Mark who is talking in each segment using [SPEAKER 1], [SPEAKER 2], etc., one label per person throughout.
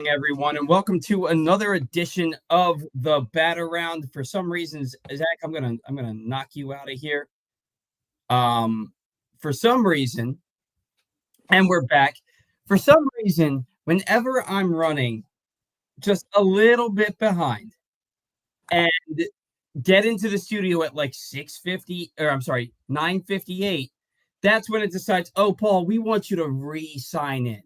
[SPEAKER 1] Everyone, and welcome to another edition of the Bat Around. For some reasons, Zach, I'm gonna knock you out of here. For some reason, and we're back. For some reason, whenever I'm running just a little bit behind and get into the studio at like 6:50, or I'm sorry, 9:58, that's when it decides, oh, Paul, we want you to re-sign in.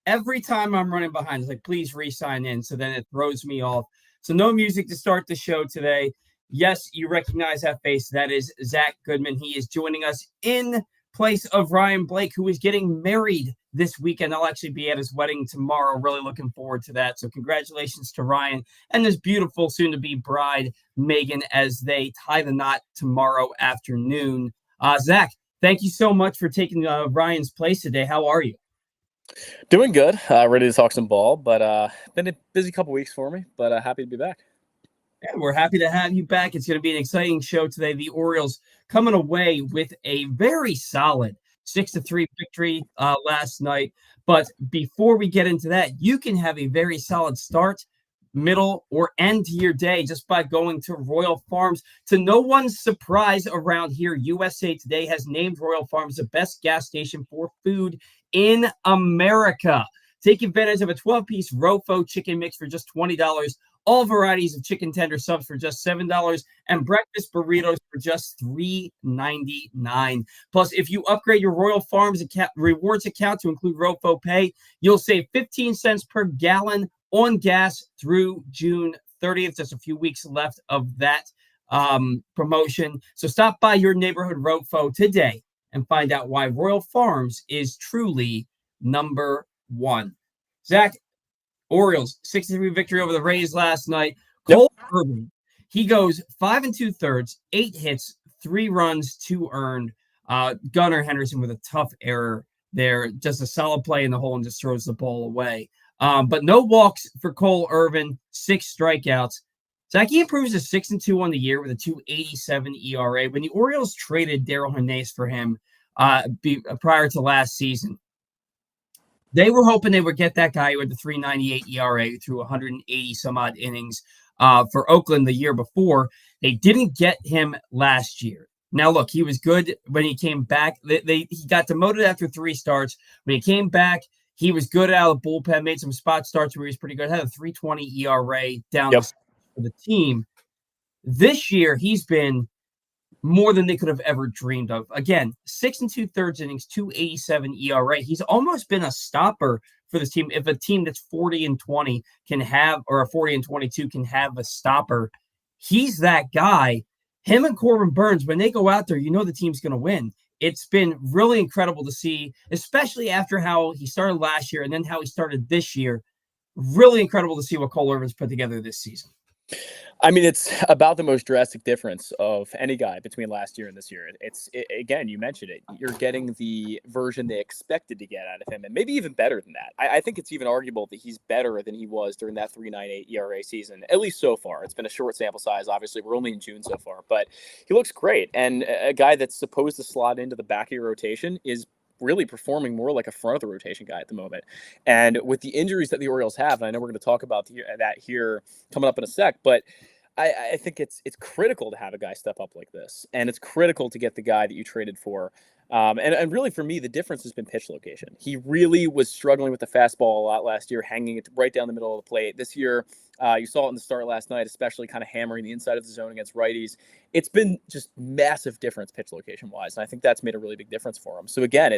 [SPEAKER 1] Every time I'm running behind, it's like, please re-sign in. So then it throws me off. So no music to start the show today. Yes, you recognize that face. That is Zack Goodman. He is joining us in place of Ryan Blake, who is getting married this weekend. I'll actually be at his wedding tomorrow. Really looking forward to that. So congratulations to Ryan and this beautiful soon-to-be bride, Megan, as they tie the knot tomorrow afternoon. Zach, thank you so much for taking Ryan's place today. How are you?
[SPEAKER 2] Doing good. Ready to talk some ball, but been a busy couple weeks for me, but happy to be back.
[SPEAKER 1] Yeah, we're happy to have you back. It's going to be an exciting show today. The Orioles coming away with a very solid 6-3 victory last night. But before we get into that, you can have a very solid start, middle, or end to your day just by going to Royal Farms. To no one's surprise around here, USA Today has named Royal Farms the best gas station for food in America. Take advantage of a 12-piece Rofo chicken mix for just $20, all varieties of chicken tender subs for just $7, and breakfast burritos for just $3.99. Plus, if you upgrade your Royal Farms rewards account to include Rofo Pay, you'll save 15 cents per gallon on gas through June 30th. Just a few weeks left of that promotion. So stop by your neighborhood Rofo today and find out why Royal Farms is truly number one. Zach, Orioles 63 victory over the Rays last night. Cole Irvin, he goes 5 2/3, 8 hits, 3 runs, 2 earned. Gunnar Henderson with a tough error there, just a solid play in the hole and just throws the ball away. But no walks for Cole Irvin, 6 strikeouts. Zach, he improves to 6-2 on the year with a 2.87 ERA. When the Orioles traded Darrell Hernandez for him prior to last season, they were hoping they would get that guy with the 3.98 ERA through 180 some odd innings for Oakland the year before. They didn't get him last year. Now, look, he was good when he came back. He got demoted after 3 starts. When he came back, he was good out of the bullpen, made some spot starts where he was pretty good, had a 3.20 ERA down for the team. This year, he's been more than they could have ever dreamed of. Again, 6 2/3 innings, 2.87 ERA. He's almost been a stopper for this team. If a team that's 40-20 can have, or a 40-22 can have a stopper, he's that guy. Him and Corbin Burns, when they go out there, you know the team's going to win. It's been really incredible to see, especially after how he started last year and then how he started this year. Really incredible to see what Cole Irvin's put together this season.
[SPEAKER 2] I mean, it's about the most drastic difference of any guy between last year and this year. Again, you mentioned it. You're getting the version they expected to get out of him, and maybe even better than that. I think it's even arguable that he's better than he was during that 3.98 ERA season, at least so far. It's been a short sample size. Obviously, we're only in June so far, but he looks great. And a guy that's supposed to slot into the back of your rotation is really performing more like a front of the rotation guy at the moment. And with the injuries that the Orioles have, and I know we're going to talk about that here coming up in a sec, but I think it's critical to have a guy step up like this, and it's critical to get the guy that you traded for. And really, for me, the difference has been pitch location. He really was struggling with the fastball a lot last year, hanging it right down the middle of the plate. This year, you saw it in the start last night, especially kind of hammering the inside of the zone against righties. It's been just massive difference pitch location-wise, and I think that's made a really big difference for him. So again,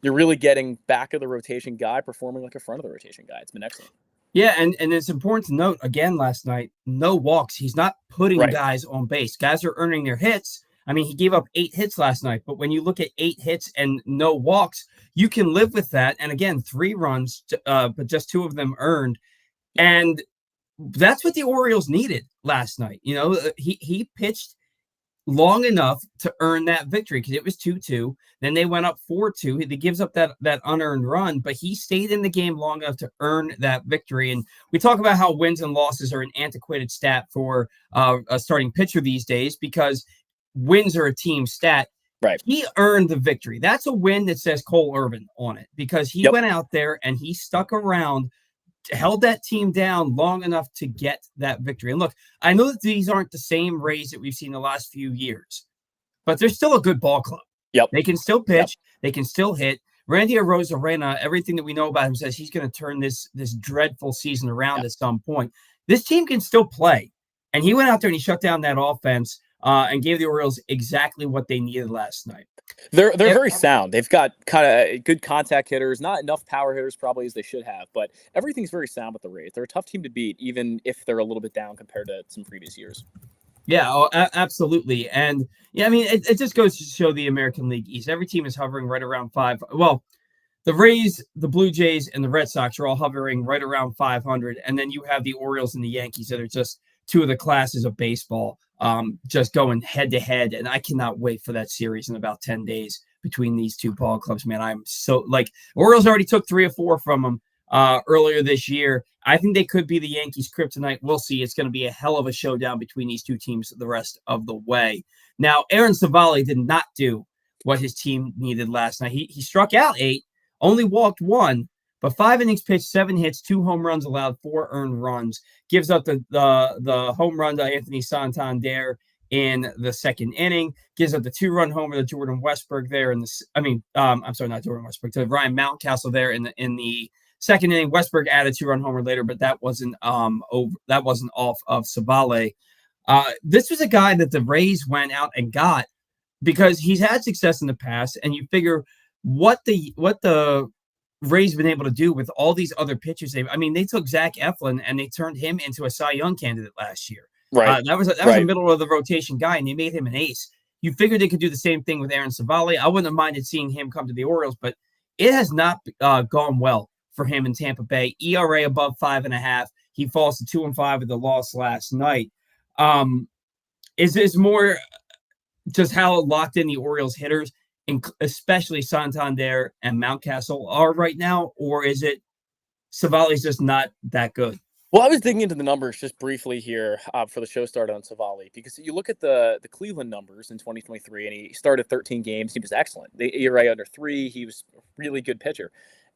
[SPEAKER 2] you're really getting back of the rotation guy performing like a front of the rotation guy. It's been excellent.
[SPEAKER 1] Yeah, and it's important to note, again, last night, no walks. He's not putting guys on base. Guys are earning their hits. I mean, he gave up 8 hits last night, but when you look at 8 hits and no walks, you can live with that. And again, 3 runs, but just 2 of them earned. And that's what the Orioles needed last night. You know, he pitched long enough to earn that victory because it was 2-2. Then they went up 4-2. He gives up that unearned run, but he stayed in the game long enough to earn that victory. And we talk about how wins and losses are an antiquated stat for a starting pitcher these days because wins are a team stat.
[SPEAKER 2] Right.
[SPEAKER 1] He earned the victory. That's a win that says Cole Irvin on it because he went out there and he stuck around held that team down long enough to get that victory. And look, I know that these aren't the same Rays that we've seen the last few years, but they're still a good ball club.
[SPEAKER 2] Yep.
[SPEAKER 1] They can still
[SPEAKER 2] Yep.
[SPEAKER 1] pitch. They can still hit. Randy Arozarena, everything that we know about him says he's going to turn this dreadful season around at some point. This team can still play. And he went out there and he shut down that offense and gave the Orioles exactly what they needed last night.
[SPEAKER 2] They're very sound. They've got kind of good contact hitters, not enough power hitters probably as they should have, but everything's very sound with the Rays. They're a tough team to beat, even if they're a little bit down compared to some previous years.
[SPEAKER 1] Yeah, absolutely. And yeah, I mean, it just goes to show the American League East. Every team is hovering right around five. Well, the Rays, the Blue Jays, and the Red Sox are all hovering right around 500. And then you have the Orioles and the Yankees that are just two of the classes of baseball just going head to head. And I cannot wait for that series in about 10 days between these two ball clubs, man. I'm so like Orioles already took 3 or 4 from them earlier this year. I think they could be the Yankees' kryptonite. We'll see. It's going to be a hell of a showdown between these two teams the rest of the way. Now, Aaron Savali did not do what his team needed last night. He struck out 8, only walked 1, but 5 innings pitched, 7 hits, 2 home runs allowed, 4 earned runs. Gives up the home run to Anthony Santander in the second inning. Gives up the 2-run homer to Jordan Westburg there in the. I'm sorry, not Jordan Westburg, to Ryan Mountcastle there in the second inning. Westburg added 2-run homer later, but that wasn't off of Savale. This was a guy that the Rays went out and got because he's had success in the past, and you figure what the Rays been able to do with all these other pitchers. They took Zach Eflin and they turned him into a Cy Young candidate last year.
[SPEAKER 2] Right.
[SPEAKER 1] That was a middle of the rotation guy, and they made him an ace. You figured they could do the same thing with Aaron Savali. I wouldn't have minded seeing him come to the Orioles, but it has not gone well for him in Tampa Bay. ERA above 5.5. He falls to 2-5 with the loss last night. Is this more just how locked in the Orioles hitters, especially Santander and Mountcastle, are right now, or is it Savali's just not that good?
[SPEAKER 2] Well, I was digging into the numbers just briefly here for the show start on Savali, because you look at the Cleveland numbers in 2023, and he started 13 games. He was excellent. The ERA under 3. He was a really good pitcher.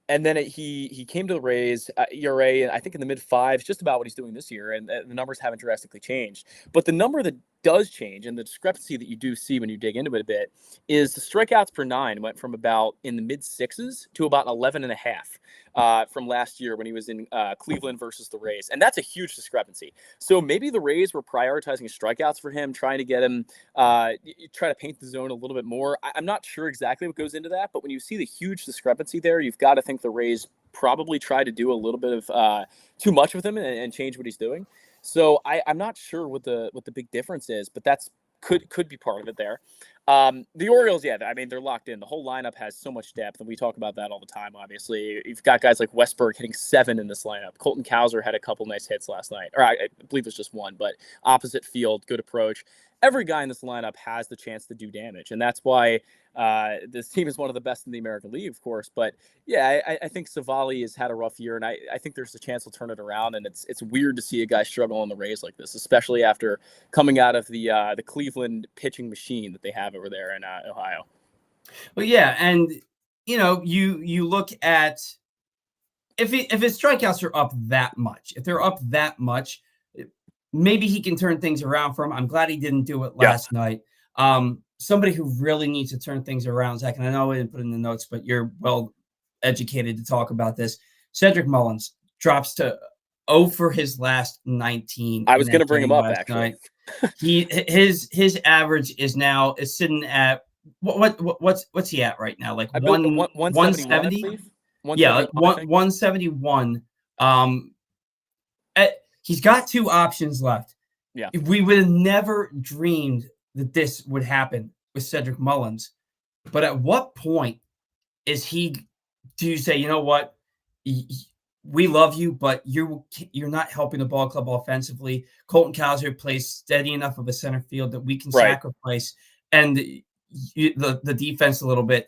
[SPEAKER 2] And then he came to the Rays, ERA, I think in the mid-5s, just about what he's doing this year, and the numbers haven't drastically changed. But the number that does change, and the discrepancy that you do see when you dig into it a bit, is the strikeouts per 9 went from about in the mid-6s to about 11.5 from last year when he was in Cleveland versus the Rays. And that's a huge discrepancy. So maybe the Rays were prioritizing strikeouts for him, trying to get him, try to paint the zone a little bit more. I'm not sure exactly what goes into that, but when you see the huge discrepancy there, you've got to think the Rays probably tried to do a little bit of too much with him and change what he's doing. So I'm not sure what the big difference is, but that's could be part of it there. The Orioles, yeah, they're locked in. The whole lineup has so much depth, and we talk about that all the time, obviously. You've got guys like Westburg hitting 7 in this lineup. Colton Cowser had a couple nice hits last night, or I believe it was just 1, but opposite field, good approach. Every guy in this lineup has the chance to do damage, and that's why this team is one of the best in the American League, of course. But yeah, I think Savali has had a rough year, and I think there's a chance he'll turn it around. And it's weird to see a guy struggle on the Rays like this, especially after coming out of the Cleveland pitching machine that they have over there in Ohio.
[SPEAKER 1] Well, yeah, and you look at if his strikeouts are up that much, if they're up that much, maybe he can turn things around for him. I'm glad he didn't do it last night. Somebody who really needs to turn things around, Zach, and I know I didn't put it in the notes, but you're well educated to talk about this. Cedric Mullins drops to 0 for his last 19.
[SPEAKER 2] I was going to bring him up, actually.
[SPEAKER 1] His average is sitting at what's he at right now? Like 170? Yeah, like 171. He's got 2 options left.
[SPEAKER 2] Yeah.
[SPEAKER 1] We would have never dreamed that this would happen with Cedric Mullins. But at what point do you say, you know what? We love you, but you're not helping the ball club offensively. Colton Cowser plays steady enough of a center field that we can sacrifice and the defense a little bit.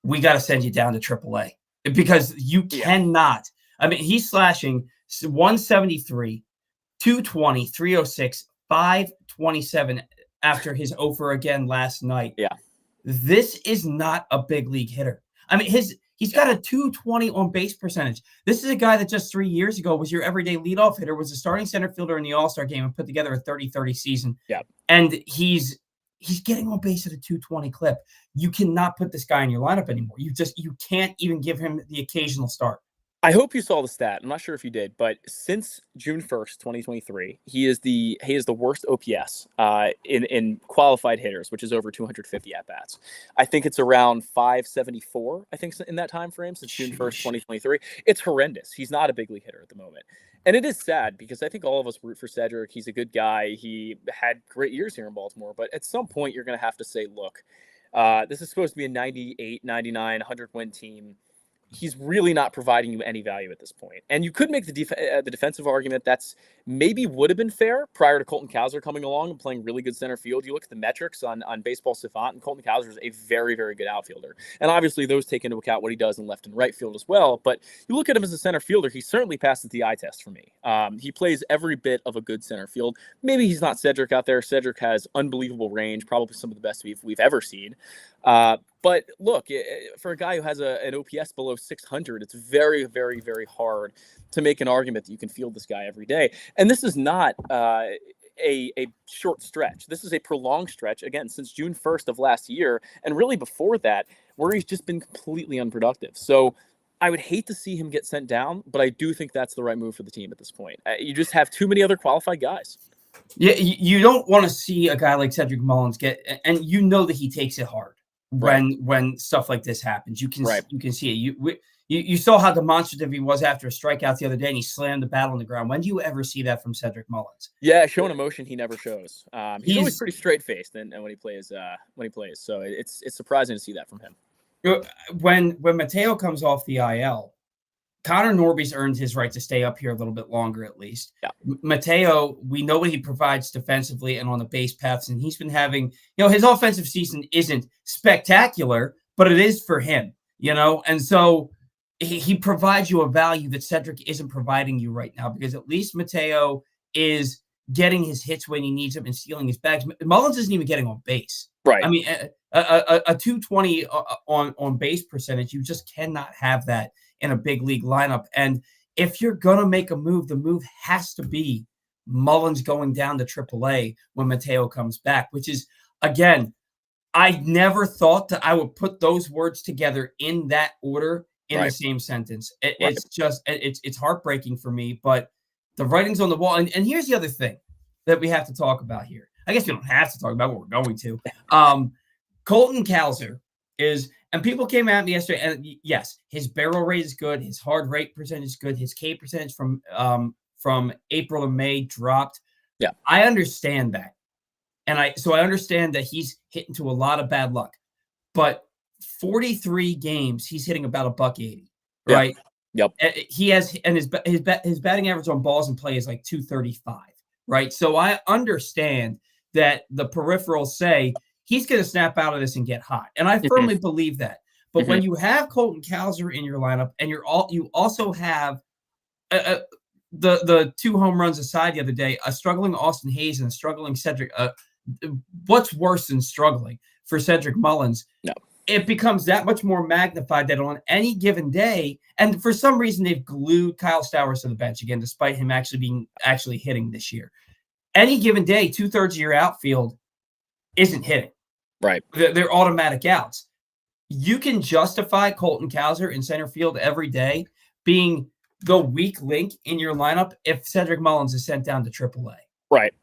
[SPEAKER 1] We got to send you down to AAA because you cannot. He's slashing 173, 220, 306, 527 after his 0 for again last night.
[SPEAKER 2] Yeah.
[SPEAKER 1] This is not a big league hitter. His He's got a 220 on base percentage. This is a guy that just 3 years ago was your everyday leadoff hitter, was a starting center fielder in the All-Star game, and put together a 30-30 season.
[SPEAKER 2] Yeah.
[SPEAKER 1] And he's getting on base at a 220 clip. You cannot put this guy in your lineup anymore. You can't even give him the occasional start.
[SPEAKER 2] I hope you saw the stat. I'm not sure if you did, but since June 1st, 2023, he is the worst OPS in qualified hitters, which is over 250 at bats. I think it's around 574. I think in that time frame since June 1st, 2023. It's horrendous. He's not a big league hitter at the moment, and it is sad because I think all of us root for Cedric. He's a good guy. He had great years here in Baltimore, but at some point you're going to have to say, look, this is supposed to be a 98, 99, 100 win team. He's really not providing you any value at this point. And you could make the defensive argument that's maybe would have been fair prior to Colton Cowser coming along and playing really good center field. You look at the metrics on Baseball Savant, and Colton Cowser is a very, very good outfielder. And obviously those take into account what he does in left and right field as well. But you look at him as a center fielder, he certainly passes the eye test for me. He plays every bit of a good center field. Maybe he's not Cedric out there. Cedric has unbelievable range, probably some of the best we've ever seen. But look, for a guy who has an OPS below 600, it's very, very, very hard to make an argument that you can field this guy every day. And this is not a short stretch. This is a prolonged stretch, again, since June 1st of last year, and really before that, where he's just been completely unproductive. So I would hate to see him get sent down, but I do think that's the right move for the team at this point. You just have too many other qualified guys.
[SPEAKER 1] Yeah, you don't want to see a guy like Cedric Mullins get, and you know that he takes it hard when stuff like this happens. You can see it. You saw how demonstrative he was after a strikeout the other day, and he slammed the bat on the ground. When do you ever see that from Cedric Mullins?
[SPEAKER 2] Yeah, showing emotion he never shows. He's always pretty straight faced, and when he plays, so it's surprising to see that from him.
[SPEAKER 1] When Mateo comes off the IL, Connor Norby's earned his right to stay up here a little bit longer, at least.
[SPEAKER 2] Yeah.
[SPEAKER 1] Mateo, we know what he provides defensively and on the base paths, and he's been having, his offensive season isn't spectacular, but it is for him, and so he provides you a value that Cedric isn't providing you right now, because at least Mateo is getting his hits when he needs them and stealing his bags. Mullins isn't even getting on base.
[SPEAKER 2] Right.
[SPEAKER 1] I mean, a 220 on base percentage, you just cannot have that in a big league lineup. And if you're going to make a move, the move has to be Mullins going down to AAA when Mateo comes back, which is, again, I never thought that I would put those words together in that order in the same sentence. It's just, it's heartbreaking for me, but the writing's on the wall. And here's the other thing that we have to talk about here. I guess we don't have to talk about what we're going to. Colton Cowser is, and people came at me yesterday, and yes, his barrel rate is good, his hard rate percentage is good, his K percentage from April to May dropped.
[SPEAKER 2] Yeah,
[SPEAKER 1] I understand that, and I understand that he's hitting to a lot of bad luck, but 43 games he's hitting about $180, right?
[SPEAKER 2] Yep.
[SPEAKER 1] He has, and his batting average on balls in play is like 235, right? So I understand that the peripherals say he's going to snap out of this and get hot. And I firmly believe that. But when you have Colton Cowser in your lineup, and you also have the 2 home runs aside the other day, a struggling Austin Hayes and a struggling Cedric, what's worse than struggling for Cedric Mullins?
[SPEAKER 2] No.
[SPEAKER 1] It becomes that much more magnified that on any given day, and for some reason they've glued Kyle Stowers to the bench again, despite him actually hitting this year. Any given day, 2/3 of your outfield isn't hitting.
[SPEAKER 2] Right.
[SPEAKER 1] They're automatic outs. You can justify Colton Cowser in center field every day being the weak link in your lineup if Cedric Mullins is sent down to AAA.
[SPEAKER 2] Right.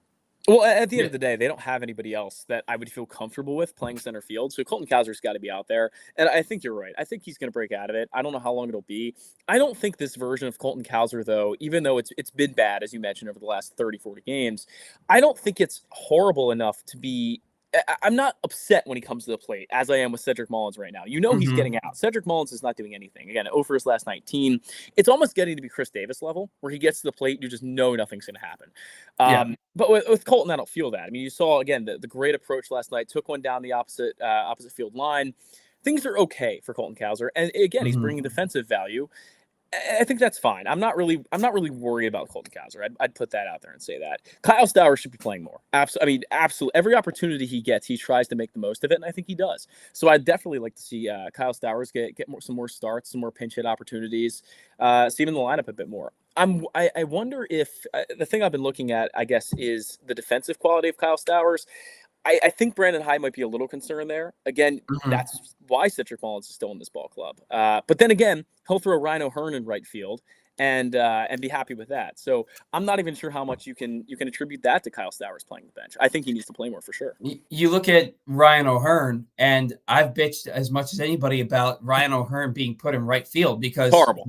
[SPEAKER 2] Well, at the end of the day, they don't have anybody else that I would feel comfortable with playing center field. So Colton Cowser's got to be out there. And I think you're right. I think he's going to break out of it. I don't know how long it'll be. I don't think this version of Colton Cowser, though, even though it's been bad, as you mentioned, over the last 30, 40 games, I don't think it's horrible enough to be – I'm not upset when he comes to the plate, as I am with Cedric Mullins right now. He's getting out. Cedric Mullins is not doing anything. Again, 0 for his last 19. It's almost getting to be Chris Davis level, where he gets to the plate, you just know nothing's going to happen. But with Colton, I don't feel that. I mean, you saw, again, the great approach last night, took one down the opposite field line. Things are okay for Colton Cowser. And again, he's bringing defensive value. I think that's fine. I'm not really worried about Colton Cowser. I'd put that out there and say that Kyle Stowers should be playing more. Absolutely. I mean, absolutely. Every opportunity he gets, he tries to make the most of it, and I think he does. So I'd definitely like to see Kyle Stowers get some more starts, some more pinch hit opportunities, see him in the lineup a bit more. I wonder if the thing I've been looking at, I guess, is the defensive quality of Kyle Stowers. I think Brandon Hyde might be a little concerned there. Again,
[SPEAKER 1] Mhm.
[SPEAKER 2] that's why Cedric Mullins is still in this ball club. But then again, he'll throw Rhino Hearn in right field and be happy with that. So I'm not even sure how much you can attribute that to Kyle Stowers playing the bench. I think he needs to play more for sure.
[SPEAKER 1] You look at Ryan O'Hearn, and I've bitched as much as anybody about Ryan O'Hearn being put in right field because
[SPEAKER 2] Horrible.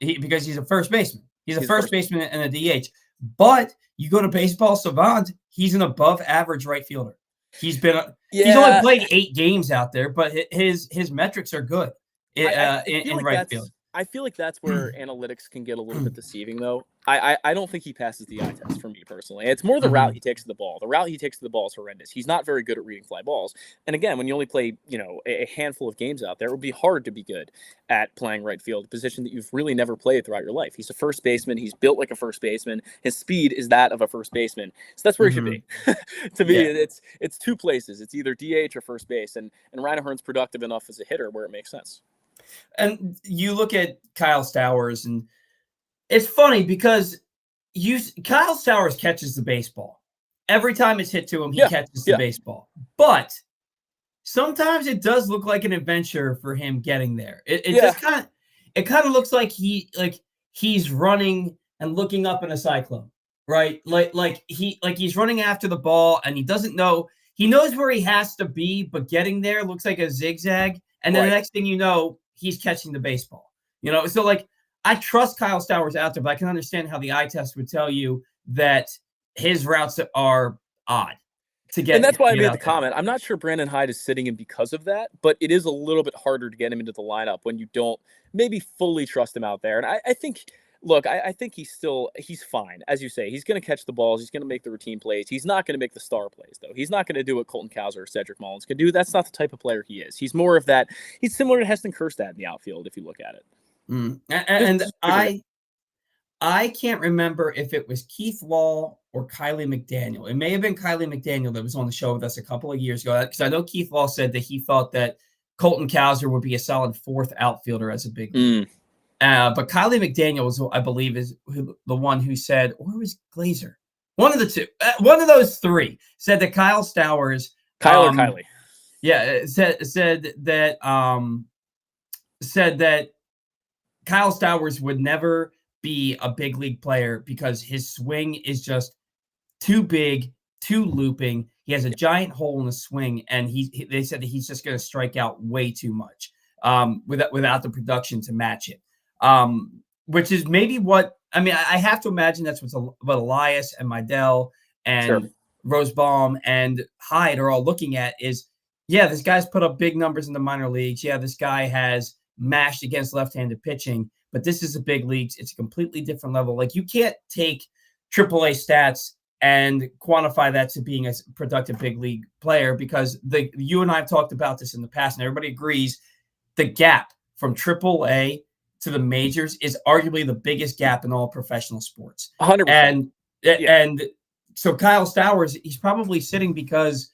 [SPEAKER 1] because he's a first baseman. He's a
[SPEAKER 2] He's the
[SPEAKER 1] first
[SPEAKER 2] first.
[SPEAKER 1] baseman and a DH. But you go to Baseball Savant, he's an above average right fielder. He's only
[SPEAKER 2] Yeah,
[SPEAKER 1] played 8 games out there, but his metrics are good
[SPEAKER 2] I feel
[SPEAKER 1] in
[SPEAKER 2] like
[SPEAKER 1] right field.
[SPEAKER 2] I feel like that's where analytics can get a little bit deceiving, though. I don't think he passes the eye test for me personally. It's more the route
[SPEAKER 1] Mhm.
[SPEAKER 2] he takes to the ball. The route he takes to the ball is horrendous. He's not very good at reading fly balls. And again, when you only play, a handful of games out there, it would be hard to be good at playing right field, a position that you've really never played throughout your life. He's a first baseman. He's built like a first baseman. His speed is that of a first baseman. So that's where he should
[SPEAKER 1] Mhm.
[SPEAKER 2] be. To me,
[SPEAKER 1] Yeah.
[SPEAKER 2] it's two places. It's either DH or first base. And Ryan Hearn's productive enough as a hitter where it makes sense.
[SPEAKER 1] And you look at Kyle Stowers, and it's funny because Kyle Stowers catches the baseball. Every time it's hit to him, he
[SPEAKER 2] Yeah,
[SPEAKER 1] catches the
[SPEAKER 2] yeah,
[SPEAKER 1] baseball. But sometimes it does look like an adventure for him getting there. It
[SPEAKER 2] yeah.
[SPEAKER 1] just kind of looks like he's running and looking up in a cyclone, right? Like he's running after the ball and he doesn't know he knows where he has to be, but getting there looks like a zigzag. And then the
[SPEAKER 2] Right.
[SPEAKER 1] next thing you know, he's catching the baseball. So like I trust Kyle Stowers out there, but I can understand how the eye test would tell you that his routes are odd to
[SPEAKER 2] And
[SPEAKER 1] get
[SPEAKER 2] that's why I
[SPEAKER 1] get
[SPEAKER 2] made the
[SPEAKER 1] out there.
[SPEAKER 2] comment. I'm not sure Brandon Hyde is sitting in because of that, but it is a little bit harder to get him into the lineup when you don't maybe fully trust him out there. And I think, look, I think he's fine. As you say, he's going to catch the balls. He's going to make the routine plays. He's not going to make the star plays, though. He's not going to do what Colton Cowser or Cedric Mullins can do. That's not the type of player he is. He's more of that. He's similar to Heston Kjerstad in the outfield, if you look at it.
[SPEAKER 1] And
[SPEAKER 2] Just bigger.
[SPEAKER 1] I can't remember if it was Keith Law or Kylie McDaniel. It may have been Kylie McDaniel that was on the show with us a couple of years ago because I know Keith Law said that he thought that Colton Cowser would be a solid fourth outfielder as a big league.
[SPEAKER 2] Mm,
[SPEAKER 1] But Kylie McDaniel was, I believe, the one who said, or was Glazer? One of the two, one of those three said that Kyle Stowers,
[SPEAKER 2] Kyle or Kylie?
[SPEAKER 1] yeah, said that Kyle Stowers would never be a big league player because his swing is just too big, too looping. He has a giant hole in the swing, and they said that he's just going to strike out way too much without the production to match it. Which is maybe what I mean. I have to imagine that's what Elias and Mydell
[SPEAKER 2] Sure.
[SPEAKER 1] and Rosebaum and Hyde are all looking at is, yeah, this guy's put up big numbers in the minor leagues. Yeah, this guy has mashed against left-handed pitching, but this is a big leagues. It's a completely different level. Like you can't take AAA stats and quantify that to being a productive big league player because you and I have talked about this in the past, and everybody agrees the gap from AAA to the majors is arguably the biggest gap in all professional sports.
[SPEAKER 2] 100%.
[SPEAKER 1] And
[SPEAKER 2] Yeah.
[SPEAKER 1] and so Kyle Stowers, he's probably sitting because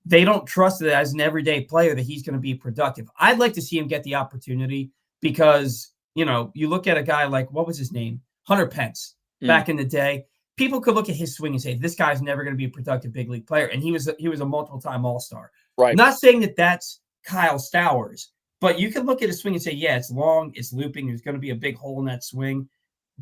[SPEAKER 1] they don't trust that as an everyday player that he's going to be productive. I'd like to see him get the opportunity because, you look at a guy like, what was his name? Hunter Pence
[SPEAKER 2] Mm,
[SPEAKER 1] back in the day. People could look at his swing and say, this guy's never going to be a productive big league player. And he was a multiple time All-Star.
[SPEAKER 2] right.
[SPEAKER 1] Not saying that that's Kyle Stowers, but you can look at his swing and say, yeah, it's long, it's looping. There's going to be a big hole in that swing.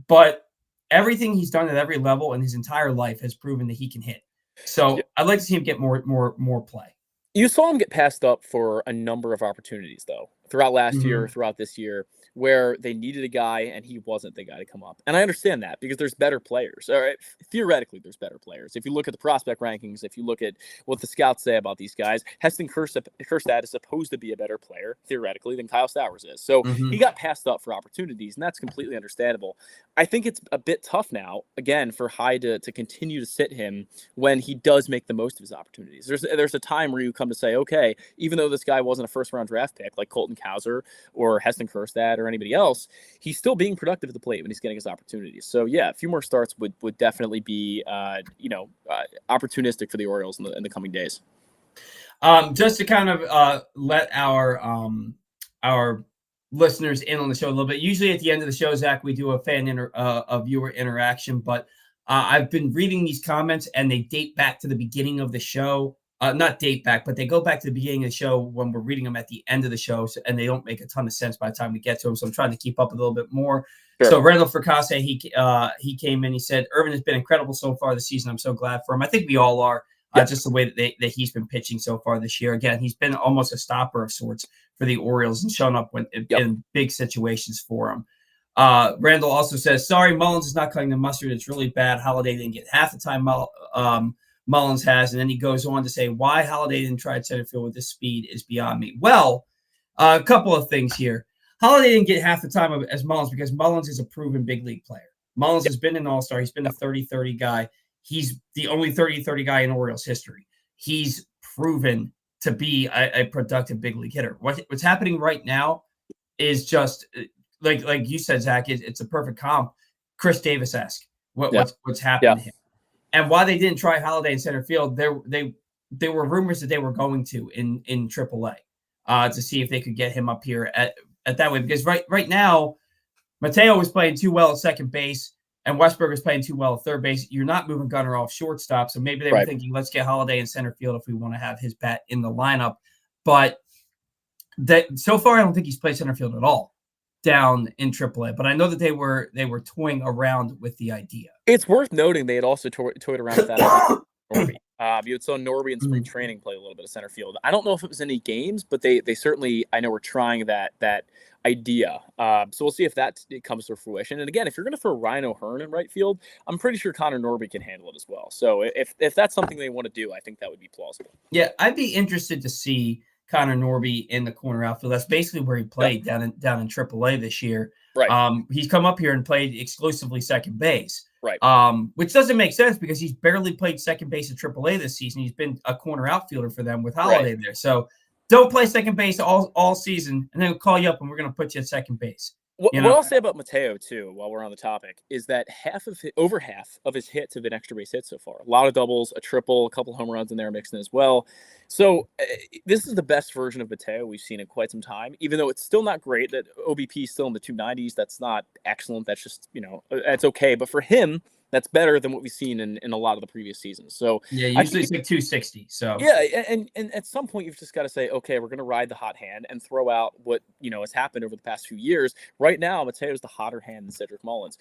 [SPEAKER 1] But everything he's done at every level in his entire life has proven that he can hit. So I'd like to see him get more play.
[SPEAKER 2] You saw him get passed up for a number of opportunities, though, throughout last year,
[SPEAKER 1] Mm-hmm.
[SPEAKER 2] throughout this year, where they needed a guy and he wasn't the guy to come up. And I understand that because there's better players. All right, theoretically, there's better players. If you look at the prospect rankings, if you look at what the scouts say about these guys, Heston Kjerstad is supposed to be a better player, theoretically, than Kyle Stowers is. So he
[SPEAKER 1] Mm-hmm.
[SPEAKER 2] got passed up for opportunities, and that's completely understandable. I think it's a bit tough now, again, for Hyde to continue to sit him when he does make the most of his opportunities. There's a time where you come to say, okay, even though this guy wasn't a first round draft pick like Colton Cowser or Heston Kjerstad or anybody else, he's still being productive at the plate when he's getting his opportunities. So yeah, a few more starts would definitely be opportunistic for the Orioles in the coming days.
[SPEAKER 1] Just to kind of let our listeners in on the show a little bit. Usually at the end of the show, Zach, we do a viewer interaction, but I've been reading these comments and they date back to the beginning of the show. Not date back, but they go back to the beginning of the show when we're reading them at the end of the show, and they don't make a ton of sense by the time we get to them. So I'm trying to keep up a little bit more.
[SPEAKER 2] Sure.
[SPEAKER 1] So Randall Fracase, he came in. He said, "Irvin has been incredible so far this season. I'm so glad for him. I think we all are. Just the way that he's been pitching so far this year. Again, he's been almost a stopper of sorts for the Orioles and shown up in big situations for him." Randall also says, "Sorry, Mullins is not cutting the mustard. It's really bad. Holiday didn't get half the time Mullins has." And then he goes on to say, "Why Holiday didn't try center field with this speed is beyond me." Well, a couple of things here. Holiday didn't get half the time as Mullins because Mullins is a proven big league player. Mullins has been an all-star. He's been a 30-30 guy. He's the only 30-30 guy in Orioles history. He's proven to be a productive big league hitter. What's happening right now is just like you said, Zach. It's a perfect comp, Chris Davis-esque. What's happened to him, and why they didn't try Holiday in center field. There were rumors that they were going to in AAA to see if they could get him up here at that way, because right now Mateo was playing too well at second base. And Westburg is playing too well at third base. You're not moving Gunnar off shortstop. So maybe they were thinking, let's get Holiday in center field if we want to have his bat in the lineup. But so far, I don't think he's played center field at all down in AAA. But I know that they were toying around with the idea.
[SPEAKER 2] It's worth noting they had also toyed around with that. Norby. You saw Norby in spring training play a little bit of center field. I don't know if it was any games, but they certainly, I know, were trying that idea. So we'll see if that comes to fruition. And again, if you're going to throw Ryan O'Hearn in right field, I'm pretty sure Connor Norby can handle it as well. So if that's something they want to do, I think that would be plausible.
[SPEAKER 1] Yeah, I'd be interested to see Connor Norby in the corner outfield. That's basically where he played down in AAA this year.
[SPEAKER 2] Right.
[SPEAKER 1] He's come up here and played exclusively second base.
[SPEAKER 2] Right.
[SPEAKER 1] Which doesn't make sense because he's barely played second base at AAA this season. He's been a corner outfielder for them with Holiday there. So don't play second base all season, and then we'll call you up and we're going to put you at second base.
[SPEAKER 2] What I'll say about Mateo too, while we're on the topic, is that over half of his hits have been extra base hits so far. A lot of doubles, a triple, a couple home runs in there mixed in as well. So this is the best version of Mateo we've seen in quite some time. Even though it's still not great, that OBP is still in the 290s. That's not excellent. That's just that's okay. But for him, that's better than what we've seen in a lot of the previous seasons. So
[SPEAKER 1] yeah, usually it's like 260. So
[SPEAKER 2] yeah, and at some point you've just got to say, okay, we're going to ride the hot hand and throw out what has happened over the past few years. Right now, Mateo's the hotter hand than Cedric Mullins.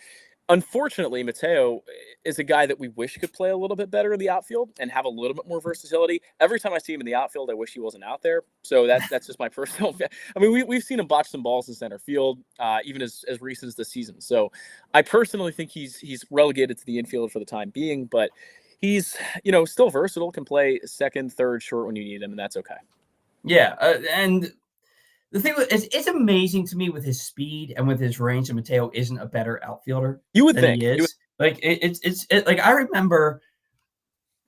[SPEAKER 2] Unfortunately, Mateo is a guy that we wish could play a little bit better in the outfield and have a little bit more versatility. Every time I see him in the outfield, I wish he wasn't out there. So that's just my personal. I mean, we've seen him botch some balls in center field, even as recent as this season. So I personally think he's relegated to the infield for the time being, but he's still versatile, can play second, third, short when you need him, and that's okay.
[SPEAKER 1] Yeah, and the thing is, it's amazing to me with his speed and with his range that Mateo isn't a better outfielder.
[SPEAKER 2] You would
[SPEAKER 1] than
[SPEAKER 2] think
[SPEAKER 1] he is. Like it's like I remember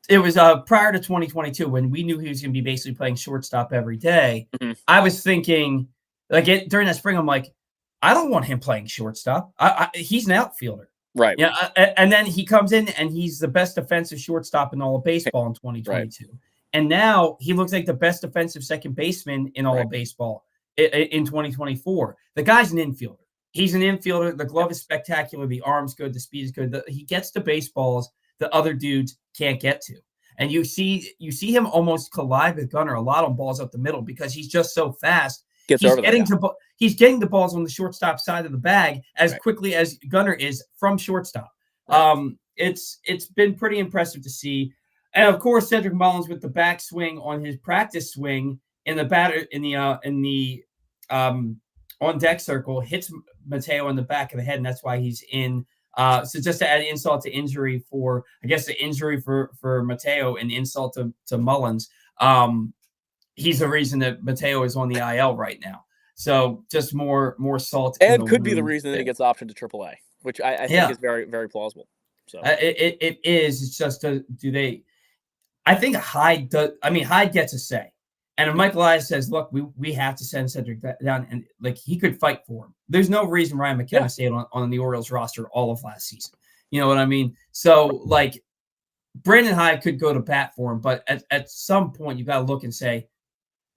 [SPEAKER 1] it was prior to 2022 when we knew he was going to be basically playing shortstop every day.
[SPEAKER 2] Mm-hmm.
[SPEAKER 1] I was thinking during that spring, I'm like, I don't want him playing shortstop. He's an outfielder.
[SPEAKER 2] Right.
[SPEAKER 1] Yeah. And then he comes in and he's the best defensive shortstop in all of baseball in 2022. Right. And now he looks like the best defensive second baseman in all of baseball in 2024. The guy's an infielder. He's an infielder. The glove is spectacular. The arm's good. The speed is good. He gets to baseballs that other dudes can't get to. And you see him almost collide with Gunnar a lot on balls up the middle because he's just so fast. He's getting the balls on the shortstop side of the bag as quickly as Gunnar is from shortstop. It's been pretty impressive to see. And of course, Cedric Mullins with the backswing on his practice swing in the on deck circle hits Mateo in the back of the head, and that's why he's in. So just to add insult to injury for Mateo and insult to Mullins, he's the reason that Mateo is on the IL right now. So just more salt.
[SPEAKER 2] And could be the reason that he gets optioned to AAA, which I think is very, very plausible. So
[SPEAKER 1] it is. It's just do they? I think Hyde does. I mean, Hyde gets a say, And if Mike Elias says, look, we have to send Cedric down, and like he could fight for him. There's no reason Ryan McKenna stayed on the Orioles roster all of last season. You know what I mean? So like Brandon Hyde could go to bat for him, but at some point you got to look and say,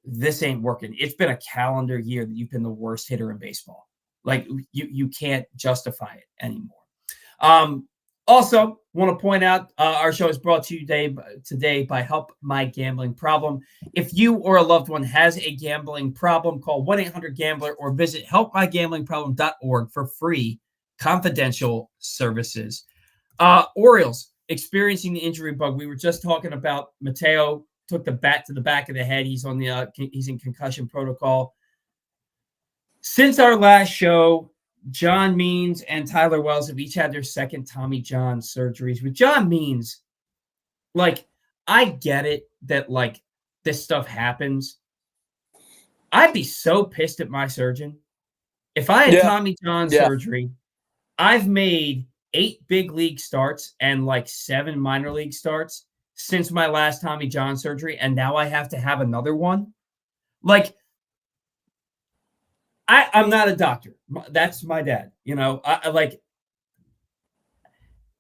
[SPEAKER 1] this ain't working. It's been a calendar year that you've been the worst hitter in baseball. Like you can't justify it anymore. Also, want to point out our show is brought to you today by Help My Gambling Problem. If you or a loved one has a gambling problem, call 1-800-GAMBLER or visit helpmygamblingproblem.org for free confidential services. Orioles experiencing the injury bug. We were just talking about Mateo took the bat to the back of the head. He's on the he's in concussion protocol. Since our last show, John Means and Tyler Wells have each had their second Tommy John surgeries. With John Means, like, I get it that, like, this stuff happens. I'd be so pissed at my surgeon. If I had Tommy John surgery, I've made 8 big league starts and, like, 7 minor league starts since my last Tommy John surgery, and now I have to have another one. Like, I'm not a doctor. That's my dad. You know, I like,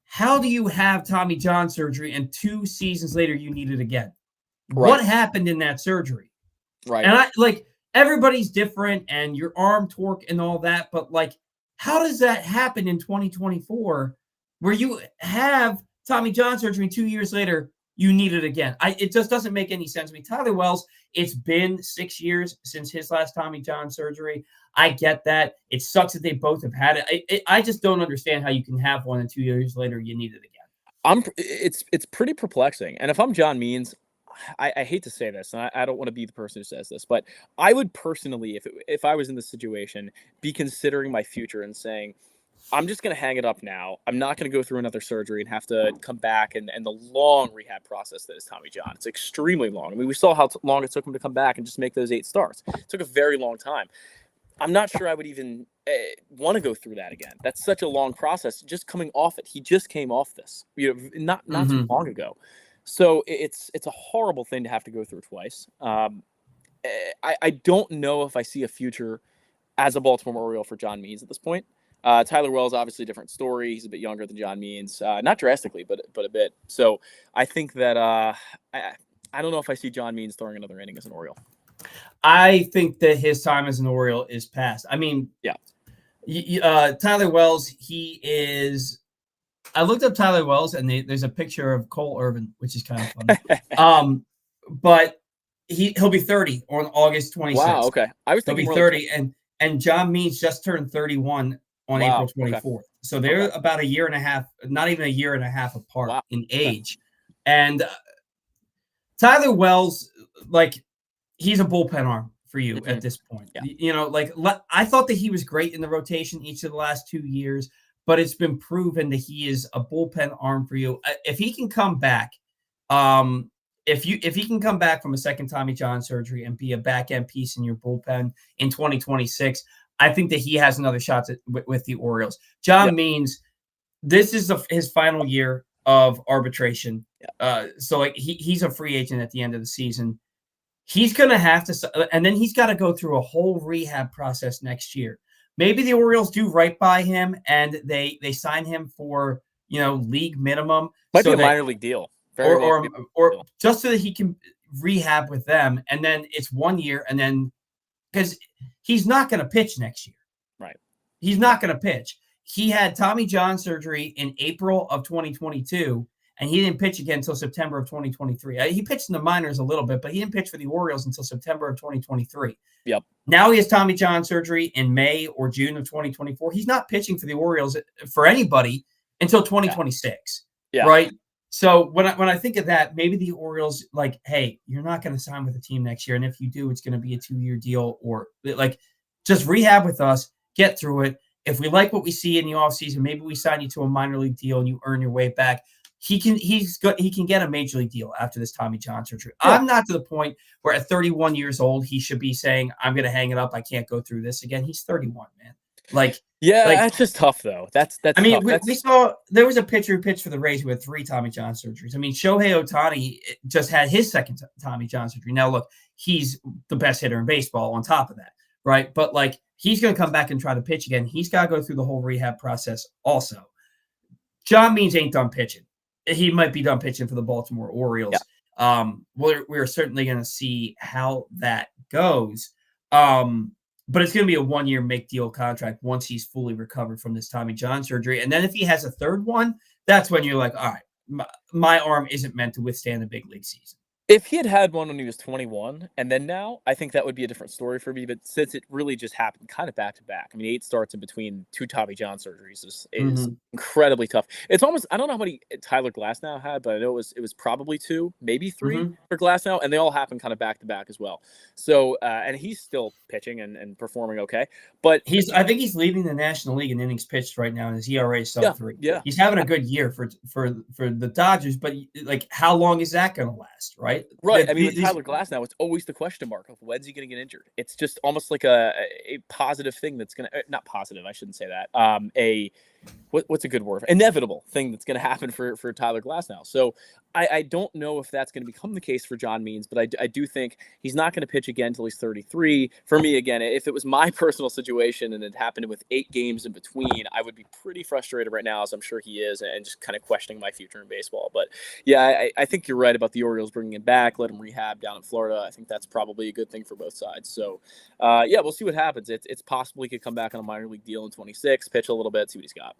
[SPEAKER 1] how do you have Tommy John surgery and 2 seasons later you need it again? Right. What happened in that surgery?
[SPEAKER 2] Right.
[SPEAKER 1] And I like, everybody's different and your arm torque and all that, but like, how does that happen in 2024 where you have Tommy John surgery and 2 years later you need it again? It just doesn't make any sense to me. Tyler Wells, it's been 6 years since his last Tommy John surgery. I get that. It sucks that they both have had it. I just don't understand how you can have one and 2 years later you need it again.
[SPEAKER 2] It's pretty perplexing. And if I'm John Means, I hate to say this, and I don't want to be the person who says this, but I would personally, if I was in this situation, be considering my future and saying, I'm just going to hang it up now. I'm not going to go through another surgery and have to come back and the long rehab process that is Tommy John. It's extremely long. I mean, we saw how long it took him to come back and just make those 8 starts. It took a very long time. I'm not sure I would even want to go through that again. That's such a long process. Just coming off it. He just came off this, not too long ago. So it's a horrible thing to have to go through twice. I don't know if I see a future as a Baltimore Oriole for John Means at this point. Tyler Wells, obviously a different story. He's a bit younger than John Means, not drastically, but a bit. So I think that I don't know if I see John Means throwing another inning as an Oriole.
[SPEAKER 1] I think that his time as an Oriole is past. I mean, Tyler Wells, he is. I looked up Tyler Wells, and there's a picture of Cole Irvin, which is kind of funny. But he'll be 30 on August 26th.
[SPEAKER 2] Wow. Okay. I was thinking
[SPEAKER 1] he'll be 30, and John Means just turned 31 on April 24th. Okay. So they're about a year and a half, not even a year and a half apart in age. And Tyler Wells, like, he's a bullpen arm for you at this point. Yeah. You know, like, I thought that he was great in the rotation each of the last 2 years, but it's been proven that he is a bullpen arm for you. If he can come back, if he can come back from a second Tommy John surgery and be a back end piece in your bullpen in 2026, I think that he has another shot with the Orioles. John Means, this is his final year of arbitration. So like he's a free agent at the end of the season. He's going to have to, and then he's got to go through a whole rehab process next year. Maybe the Orioles do right by him and they sign him for, league minimum.
[SPEAKER 2] Might be a minor league deal.
[SPEAKER 1] Or just so that he can rehab with them. And then it's 1 year. And then, because he's not going to pitch next year.
[SPEAKER 2] Right.
[SPEAKER 1] He's not going to pitch. He had Tommy John surgery in April of 2022. And he didn't pitch again until September of 2023. He pitched in the minors a little bit, but he didn't pitch for the Orioles until September of 2023.
[SPEAKER 2] Yep.
[SPEAKER 1] Now he has Tommy John surgery in May or June of 2024. He's not pitching for the Orioles for anybody until 2026.
[SPEAKER 2] Yeah.
[SPEAKER 1] Right? So when I think of that, maybe the Orioles, like, hey, you're not going to sign with the team next year. And if you do, it's going to be a 2-year deal, or like, just rehab with us, get through it. If we like what we see in the offseason, maybe we sign you to a minor league deal and you earn your way back. He can get a major league deal after this Tommy John surgery. Yeah. I'm not to the point where at 31 years old, he should be saying, I'm going to hang it up. I can't go through this again. He's 31, man. Like,
[SPEAKER 2] Yeah,
[SPEAKER 1] like
[SPEAKER 2] that's just tough though. That's
[SPEAKER 1] I mean,
[SPEAKER 2] tough.
[SPEAKER 1] we saw there was a pitcher who pitched for the Rays who had 3 Tommy John surgeries. I mean, Shohei Ohtani just had his second Tommy John surgery. Now, look, he's the best hitter in baseball on top of that, right? But like, he's going to come back and try to pitch again. He's got to go through the whole rehab process also. John Means ain't done pitching. He might be done pitching for the Baltimore Orioles. We're certainly going to see how that goes. But it's going to be a 1-year make deal contract once he's fully recovered from this Tommy John surgery. And then if he has a third one, that's when you're like, all right, my arm isn't meant to withstand a big league season.
[SPEAKER 2] If he had one when he was 21 and then now, I think that would be a different story for me. But since it really just happened kind of back to back, I mean, 8 starts in between 2 Tommy John surgeries is incredibly tough. It's almost, I don't know how many Tyler Glasnow had, but I know it was probably 2, maybe 3 for Glasnow, and they all happened kind of back to back as well. So, and he's still pitching and performing okay. But
[SPEAKER 1] I think he's leading the National League in innings pitched right now, and his ERA is sub 3.
[SPEAKER 2] Yeah,
[SPEAKER 1] he's having a good year for the Dodgers, but like, how long is that going to last, right?
[SPEAKER 2] Right. I mean, with Tyler Glasnow, it's always the question mark of when's he going to get injured. It's just almost like a positive thing that's going to, not positive, I shouldn't say that. What's a good word? Inevitable thing that's going to happen for Tyler Glasnow. So I don't know if that's going to become the case for John Means, but I do think he's not going to pitch again until he's 33. For me, again, if it was my personal situation and it happened with 8 games in between, I would be pretty frustrated right now, as I'm sure he is, and just kind of questioning my future in baseball. But yeah, I think you're right about the Orioles bringing him back, let him rehab down in Florida. I think that's probably a good thing for both sides. So yeah, we'll see what happens. It's possible he could come back on a minor league deal in 26, pitch a little bit, see what he's got.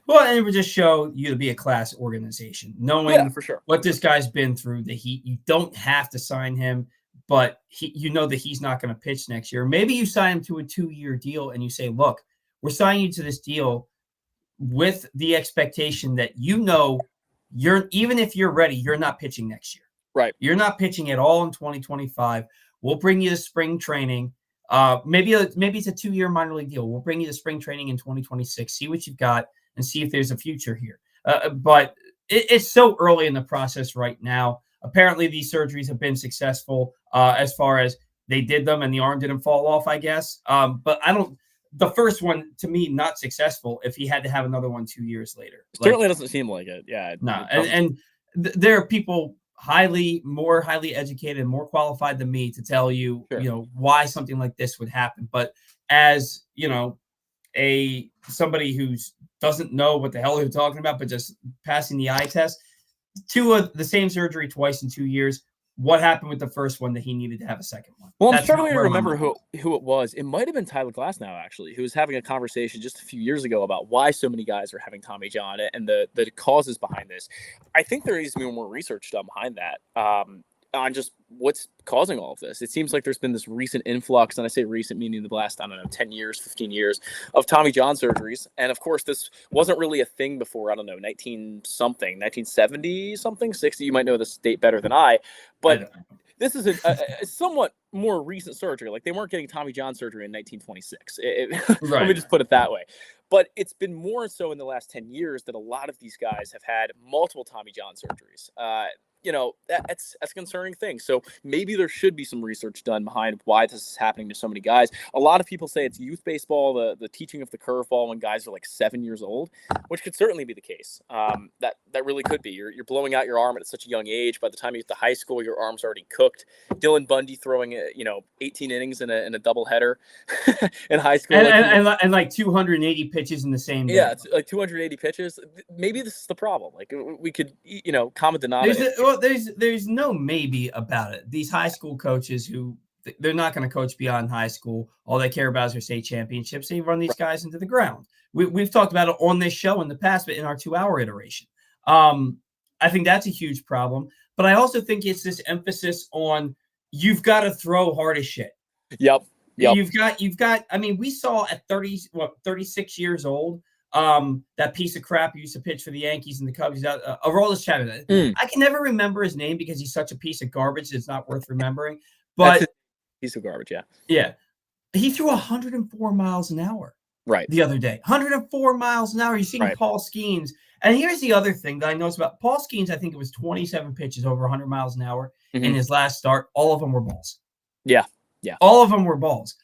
[SPEAKER 1] Well, and it would just show you to be a class organization, knowing
[SPEAKER 2] for sure
[SPEAKER 1] what this guy's been through. That you don't have to sign him, but you know that he's not going to pitch next year. Maybe you sign him to a 2-year deal, and you say, "Look, we're signing you to this deal with the expectation that even if you're ready, you're not pitching next year.
[SPEAKER 2] Right?
[SPEAKER 1] You're not pitching at all in 2025. We'll bring you to spring training." Maybe it's a 2-year minor league deal. We'll bring you to spring training in 2026, see what you've got, and see if there's a future here. But it's so early in the process right now. Apparently, these surgeries have been successful as far as they did them and the arm didn't fall off, I guess. But the first one, to me, not successful if he had to have another one 2 years later.
[SPEAKER 2] Certainly doesn't seem like it. Yeah.
[SPEAKER 1] No. And there are people more highly educated and more qualified than me to tell you, why something like this would happen. But as, somebody who doesn't know what the hell they're talking about, but just passing the eye test, the same surgery twice in 2 years. What happened with the first one that he needed to have a second one?
[SPEAKER 2] Well, I'm struggling to remember who it was. It might have been Tyler Glasnow, actually, who was having a conversation just a few years ago about why so many guys are having Tommy John and the causes behind this. I think there needs to be more research done behind that on just what's causing all of this. It seems like there's been this recent influx, and I say recent meaning the last, 10 years, 15 years of Tommy John surgeries. And of course, this wasn't really a thing before, 1970 something, 60. You might know this date better than I, but this is a somewhat more recent surgery. Like, they weren't getting Tommy John surgery in 1926. Let me just put it that way. But it's been more so in the last 10 years that a lot of these guys have had multiple Tommy John surgeries. That's a concerning thing. So maybe there should be some research done behind why this is happening to so many guys. A lot of people say it's youth baseball, the teaching of the curveball when guys are like 7 years old, which could certainly be the case. That really could be. You're blowing out your arm at such a young age. By the time you get to high school, your arm's already cooked. Dylan Bundy throwing 18 innings in a doublehetter in high school,
[SPEAKER 1] and like 280 pitches in the same day.
[SPEAKER 2] Yeah, it's like 280 pitches. Maybe this is the problem. Like, we could, common denominator.
[SPEAKER 1] There's no maybe about it. These high school coaches who they're not going to coach beyond high school. All they care about is their state championships. They run these guys into the ground. We've talked about it on this show in the past, but in our 2-hour iteration. I think that's a huge problem. But I also think it's this emphasis on you've got to throw hard as shit.
[SPEAKER 2] Yep.
[SPEAKER 1] You've got. I mean, we saw at 36 years old, that piece of crap who used to pitch for the Yankees and the Cubs, Aroldis Chapman. I can never remember his name because he's such a piece of garbage. It's not worth remembering. But
[SPEAKER 2] that's a piece of garbage, yeah.
[SPEAKER 1] Yeah. He threw 104 miles an hour
[SPEAKER 2] the
[SPEAKER 1] other day. 104 miles an hour. You're seeing Paul Skeens. And here's the other thing that I noticed about Paul Skeens. I think it was 27 pitches over 100 miles an hour in his last start. All of them were balls.
[SPEAKER 2] Yeah.
[SPEAKER 1] All of them were balls.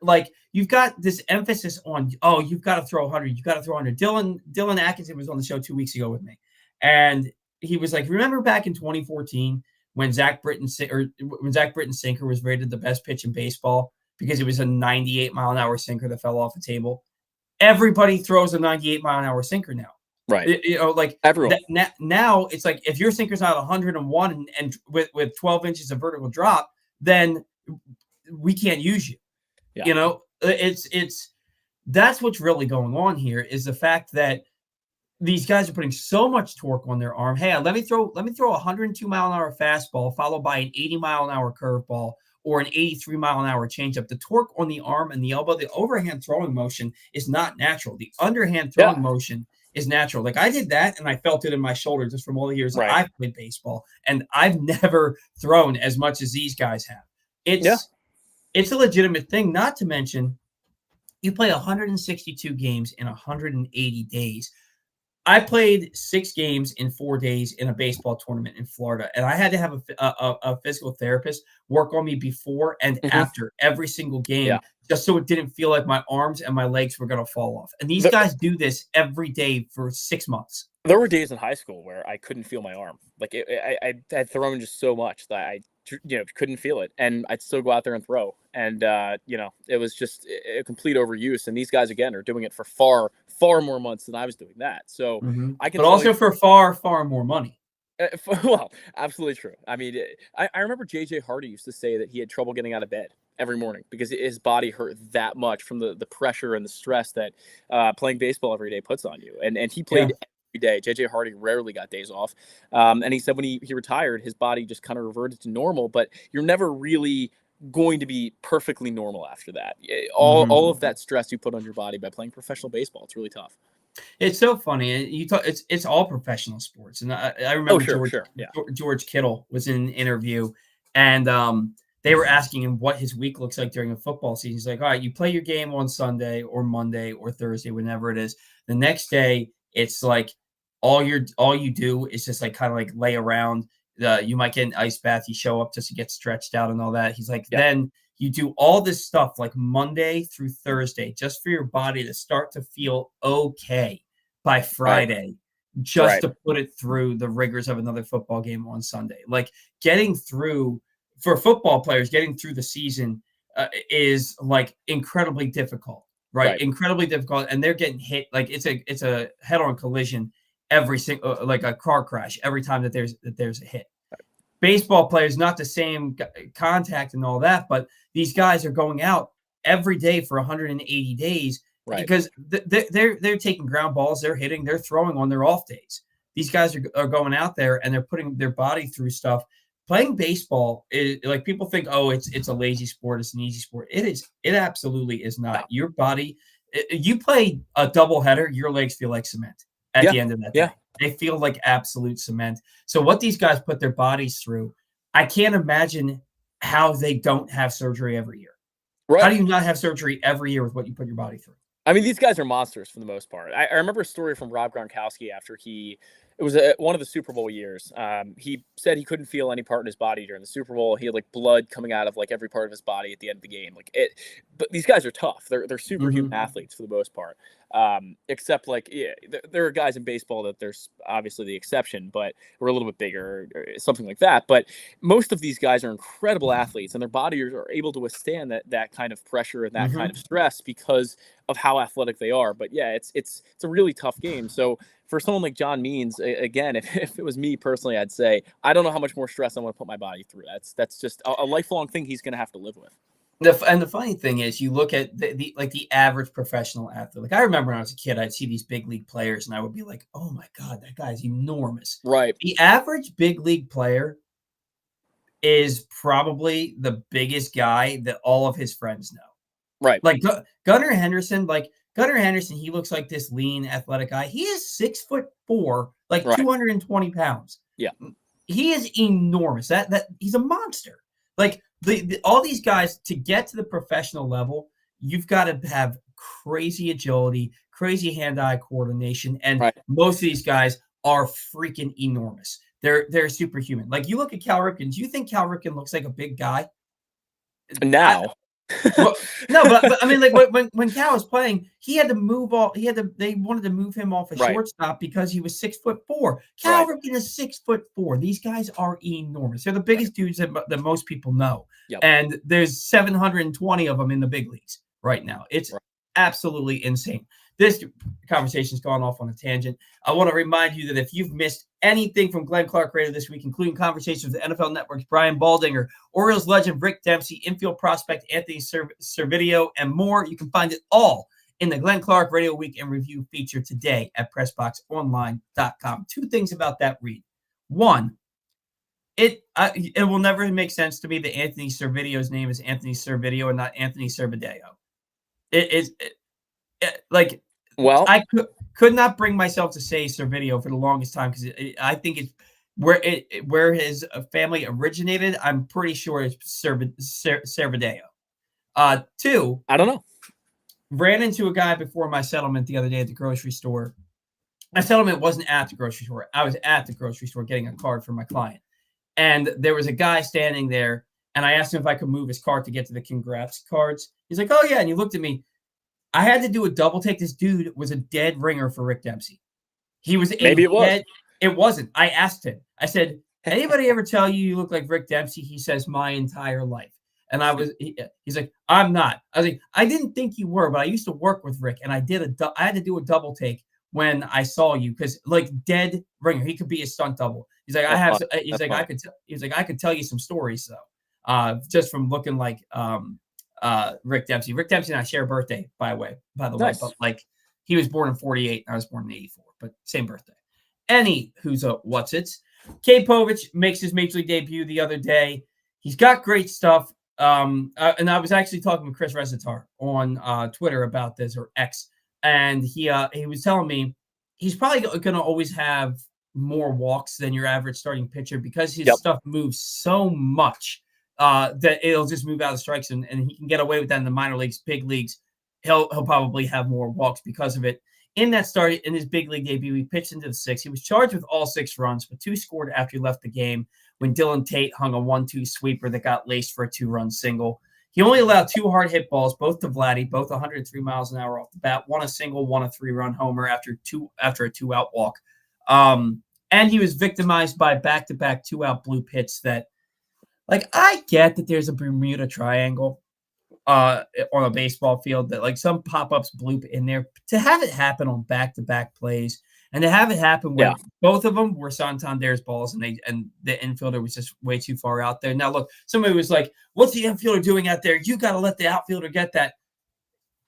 [SPEAKER 1] Like you've got this emphasis on, oh, you've got to throw 100, you've got to throw 100. Dylan Atkinson was on the show 2 weeks ago with me, and he was like, remember back in 2014 when Zach Britton's sinker was rated the best pitch in baseball because it was a 98-mile-an-hour sinker that fell off the table. Everybody throws a 98-mile-an-hour sinker now.
[SPEAKER 2] Right.
[SPEAKER 1] Like
[SPEAKER 2] everyone.
[SPEAKER 1] Now it's like if your sinker's not 101 and with 12 inches of vertical drop, then we can't use you.
[SPEAKER 2] Yeah.
[SPEAKER 1] It's that's what's really going on here is the fact that these guys are putting so much torque on their arm. Hey, let me throw a 102-mile-an-hour fastball followed by an 80-mile-an-hour curveball or an 83-mile-an-hour changeup. The torque on the arm and the elbow, the overhand throwing motion is not natural. The underhand throwing motion is natural. Like I did that and I felt it in my shoulder just from all the years that I've played baseball, and I've never thrown as much as these guys have. It's a legitimate thing, not to mention you play 162 games in 180 days. I played 6 games in 4 days in a baseball tournament in Florida, and I had to have a physical therapist work on me before and after every single game just so it didn't feel like my arms and my legs were going to fall off. And these guys do this every day for 6 months.
[SPEAKER 2] There were days in high school where I couldn't feel my arm. Like I had thrown just so much that I couldn't feel it, and I'd still go out there and throw. And it was just a complete overuse. And these guys again are doing it for far more months than I was doing that. So I can,
[SPEAKER 1] but also for far more money.
[SPEAKER 2] Well, absolutely true. I mean, I remember JJ Hardy used to say that he had trouble getting out of bed every morning because his body hurt that much from the pressure and the stress that playing baseball every day puts on you. And he played every day. JJ Hardy rarely got days off. And he said when he retired, his body just kind of reverted to normal, but you're never really going to be perfectly normal after that. All of that stress you put on your body by playing professional baseball, it's really tough.
[SPEAKER 1] It's so funny. It's all professional sports. And I remember George Kittle was in an interview, and they were asking him what his week looks like during a football season. He's like, all right, you play your game on Sunday or Monday or Thursday, whenever it is. The next day, it's like all you do is just like kind of like lay around. You might get an ice bath. You show up just to get stretched out and all that. He's like, then you do all this stuff like Monday through Thursday just for your body to start to feel okay by Friday, just to put it through the rigors of another football game on Sunday. Like for football players, getting through the season is like incredibly difficult, right? Incredibly difficult. And they're getting hit. Like it's a head-on collision every single, like a car crash every time that there's a hit. Baseball players, not the same contact and all that, but these guys are going out every day for 180 days because they're taking ground balls, they're hitting, they're throwing on their off days. These guys are going out there and they're putting their body through stuff. Playing baseball is like people think, oh, it's a lazy sport, it's an easy sport. It is. It absolutely is not. Your body, you play a doubleheader, your legs feel like cement at the end of that day. They feel like absolute cement. So what these guys put their bodies through, I can't imagine how they don't have surgery every year. How do you not have surgery every year with what you put your body through?
[SPEAKER 2] I mean, these guys are monsters for the most part. I remember a story from Rob Gronkowski after it was one of the Super Bowl years. He said he couldn't feel any part in his body during the Super Bowl. He had like blood coming out of like every part of his body at the end of the game. But these guys are tough. They're superhuman athletes for the most part. Except like, there are guys in baseball that there's obviously the exception, but we're a little bit bigger or something like that. But most of these guys are incredible athletes, and their bodies are able to withstand that kind of pressure and that kind of stress because of how athletic they are. But it's a really tough game. So for someone like John Means, again, if it was me personally, I'd say I don't know how much more stress I want to put my body through. That's just a lifelong thing he's going to have to live with.
[SPEAKER 1] And the funny thing is, you look at the average professional athlete. Like I remember when I was a kid, I'd see these big league players, and I would be like, "Oh my god, that guy's enormous!"
[SPEAKER 2] Right.
[SPEAKER 1] The average big league player is probably the biggest guy that all of his friends know.
[SPEAKER 2] Right.
[SPEAKER 1] Like Gunnar Henderson. Like Gunnar Henderson, he looks like this lean, athletic guy. He is 6'4", like 220 pounds.
[SPEAKER 2] Yeah.
[SPEAKER 1] He is enormous. That he's a monster. Like all these guys, to get to the professional level, you've got to have crazy agility, crazy hand-eye coordination, and most of these guys are freaking enormous. They're superhuman. Like you look at Cal Ripken. Do you think Cal Ripken looks like a big guy?
[SPEAKER 2] Now,
[SPEAKER 1] Well, no, but I mean, like when Cal was playing, he had to move all. They wanted to move him off a
[SPEAKER 2] Right.
[SPEAKER 1] shortstop because he was 6'4". Cal
[SPEAKER 2] Right.
[SPEAKER 1] Ripken is 6'4". These guys are enormous. They're the
[SPEAKER 2] Right.
[SPEAKER 1] biggest dudes that most people know,
[SPEAKER 2] Yep.
[SPEAKER 1] and there's 720 of them in the big leagues right now. It's
[SPEAKER 2] Right.
[SPEAKER 1] absolutely insane. This conversation's gone off on a tangent. I want to remind you that if you've missed anything from Glenn Clark Radio this week, including conversations with NFL Network's Brian Baldinger, Orioles legend Rick Dempsey, infield prospect Anthony Servideo, and more, you can find it all in the Glenn Clark Radio Week in Review feature today at PressBoxOnline.com. Two things about that read. One, it will never make sense to me that Anthony Servideo's name is Anthony Servideo and not Anthony Servideo. It is like
[SPEAKER 2] Well,
[SPEAKER 1] I could not bring myself to say Servideo for the longest time because I think it's where his family originated. I'm pretty sure it's Servideo. Two,
[SPEAKER 2] I don't know.
[SPEAKER 1] ran into a guy before my settlement the other day at the grocery store. My settlement wasn't at the grocery store. I was at the grocery store getting a card for my client. And there was a guy standing there, and I asked him if I could move his cart to get to the congrats cards. He's like, oh, yeah. And he looked at me. I had to do a double take. This dude was a dead ringer for Rick Dempsey. He was
[SPEAKER 2] Maybe it was.
[SPEAKER 1] dead. It wasn't. I asked him. I said, anybody ever tell you look like Rick Dempsey? He says, my entire life. And he's like, I'm not. I was like, I didn't think you were, but I used to work with Rick, and I had to do a double take when I saw you because like dead ringer, he could be a stunt double. He's like, I could tell you some stories though, just from looking like Rick Dempsey. Rick Dempsey and I share a birthday, by the way,
[SPEAKER 2] Nice.
[SPEAKER 1] but like he was born in 48 and I was born in 84, but same birthday. Any who's a what's it's. Kate Povich makes his major league debut the other day. He's got great stuff. And I was actually talking with Chris Resetar on Twitter about this, or X, and he was telling me he's probably going to always have more walks than your average starting pitcher because his stuff moves so much that it'll just move out of strikes, and he can get away with that in the minor leagues. Big leagues, he'll probably have more walks because of it. In that start, in his big league debut, he pitched into the sixth. He was charged with all 6 runs, but 2 scored after he left the game when Dylan Tate hung a 1-2 sweeper that got laced for a 2-run single. He only allowed 2 hard hit balls, both to Vladdy, both 103 miles an hour off the bat, one a single, one a 3-run homer after a 2-out walk. And he was victimized by back-to-back 2-out bloop hits that, like, I get that there's a Bermuda Triangle on a baseball field that like some pop-ups bloop in there. To have it happen on back-to-back plays and to have it happen when both of them were Santander's balls and the infielder was just way too far out there. Now, look, somebody was like, what's the infielder doing out there? You got to let the outfielder get that.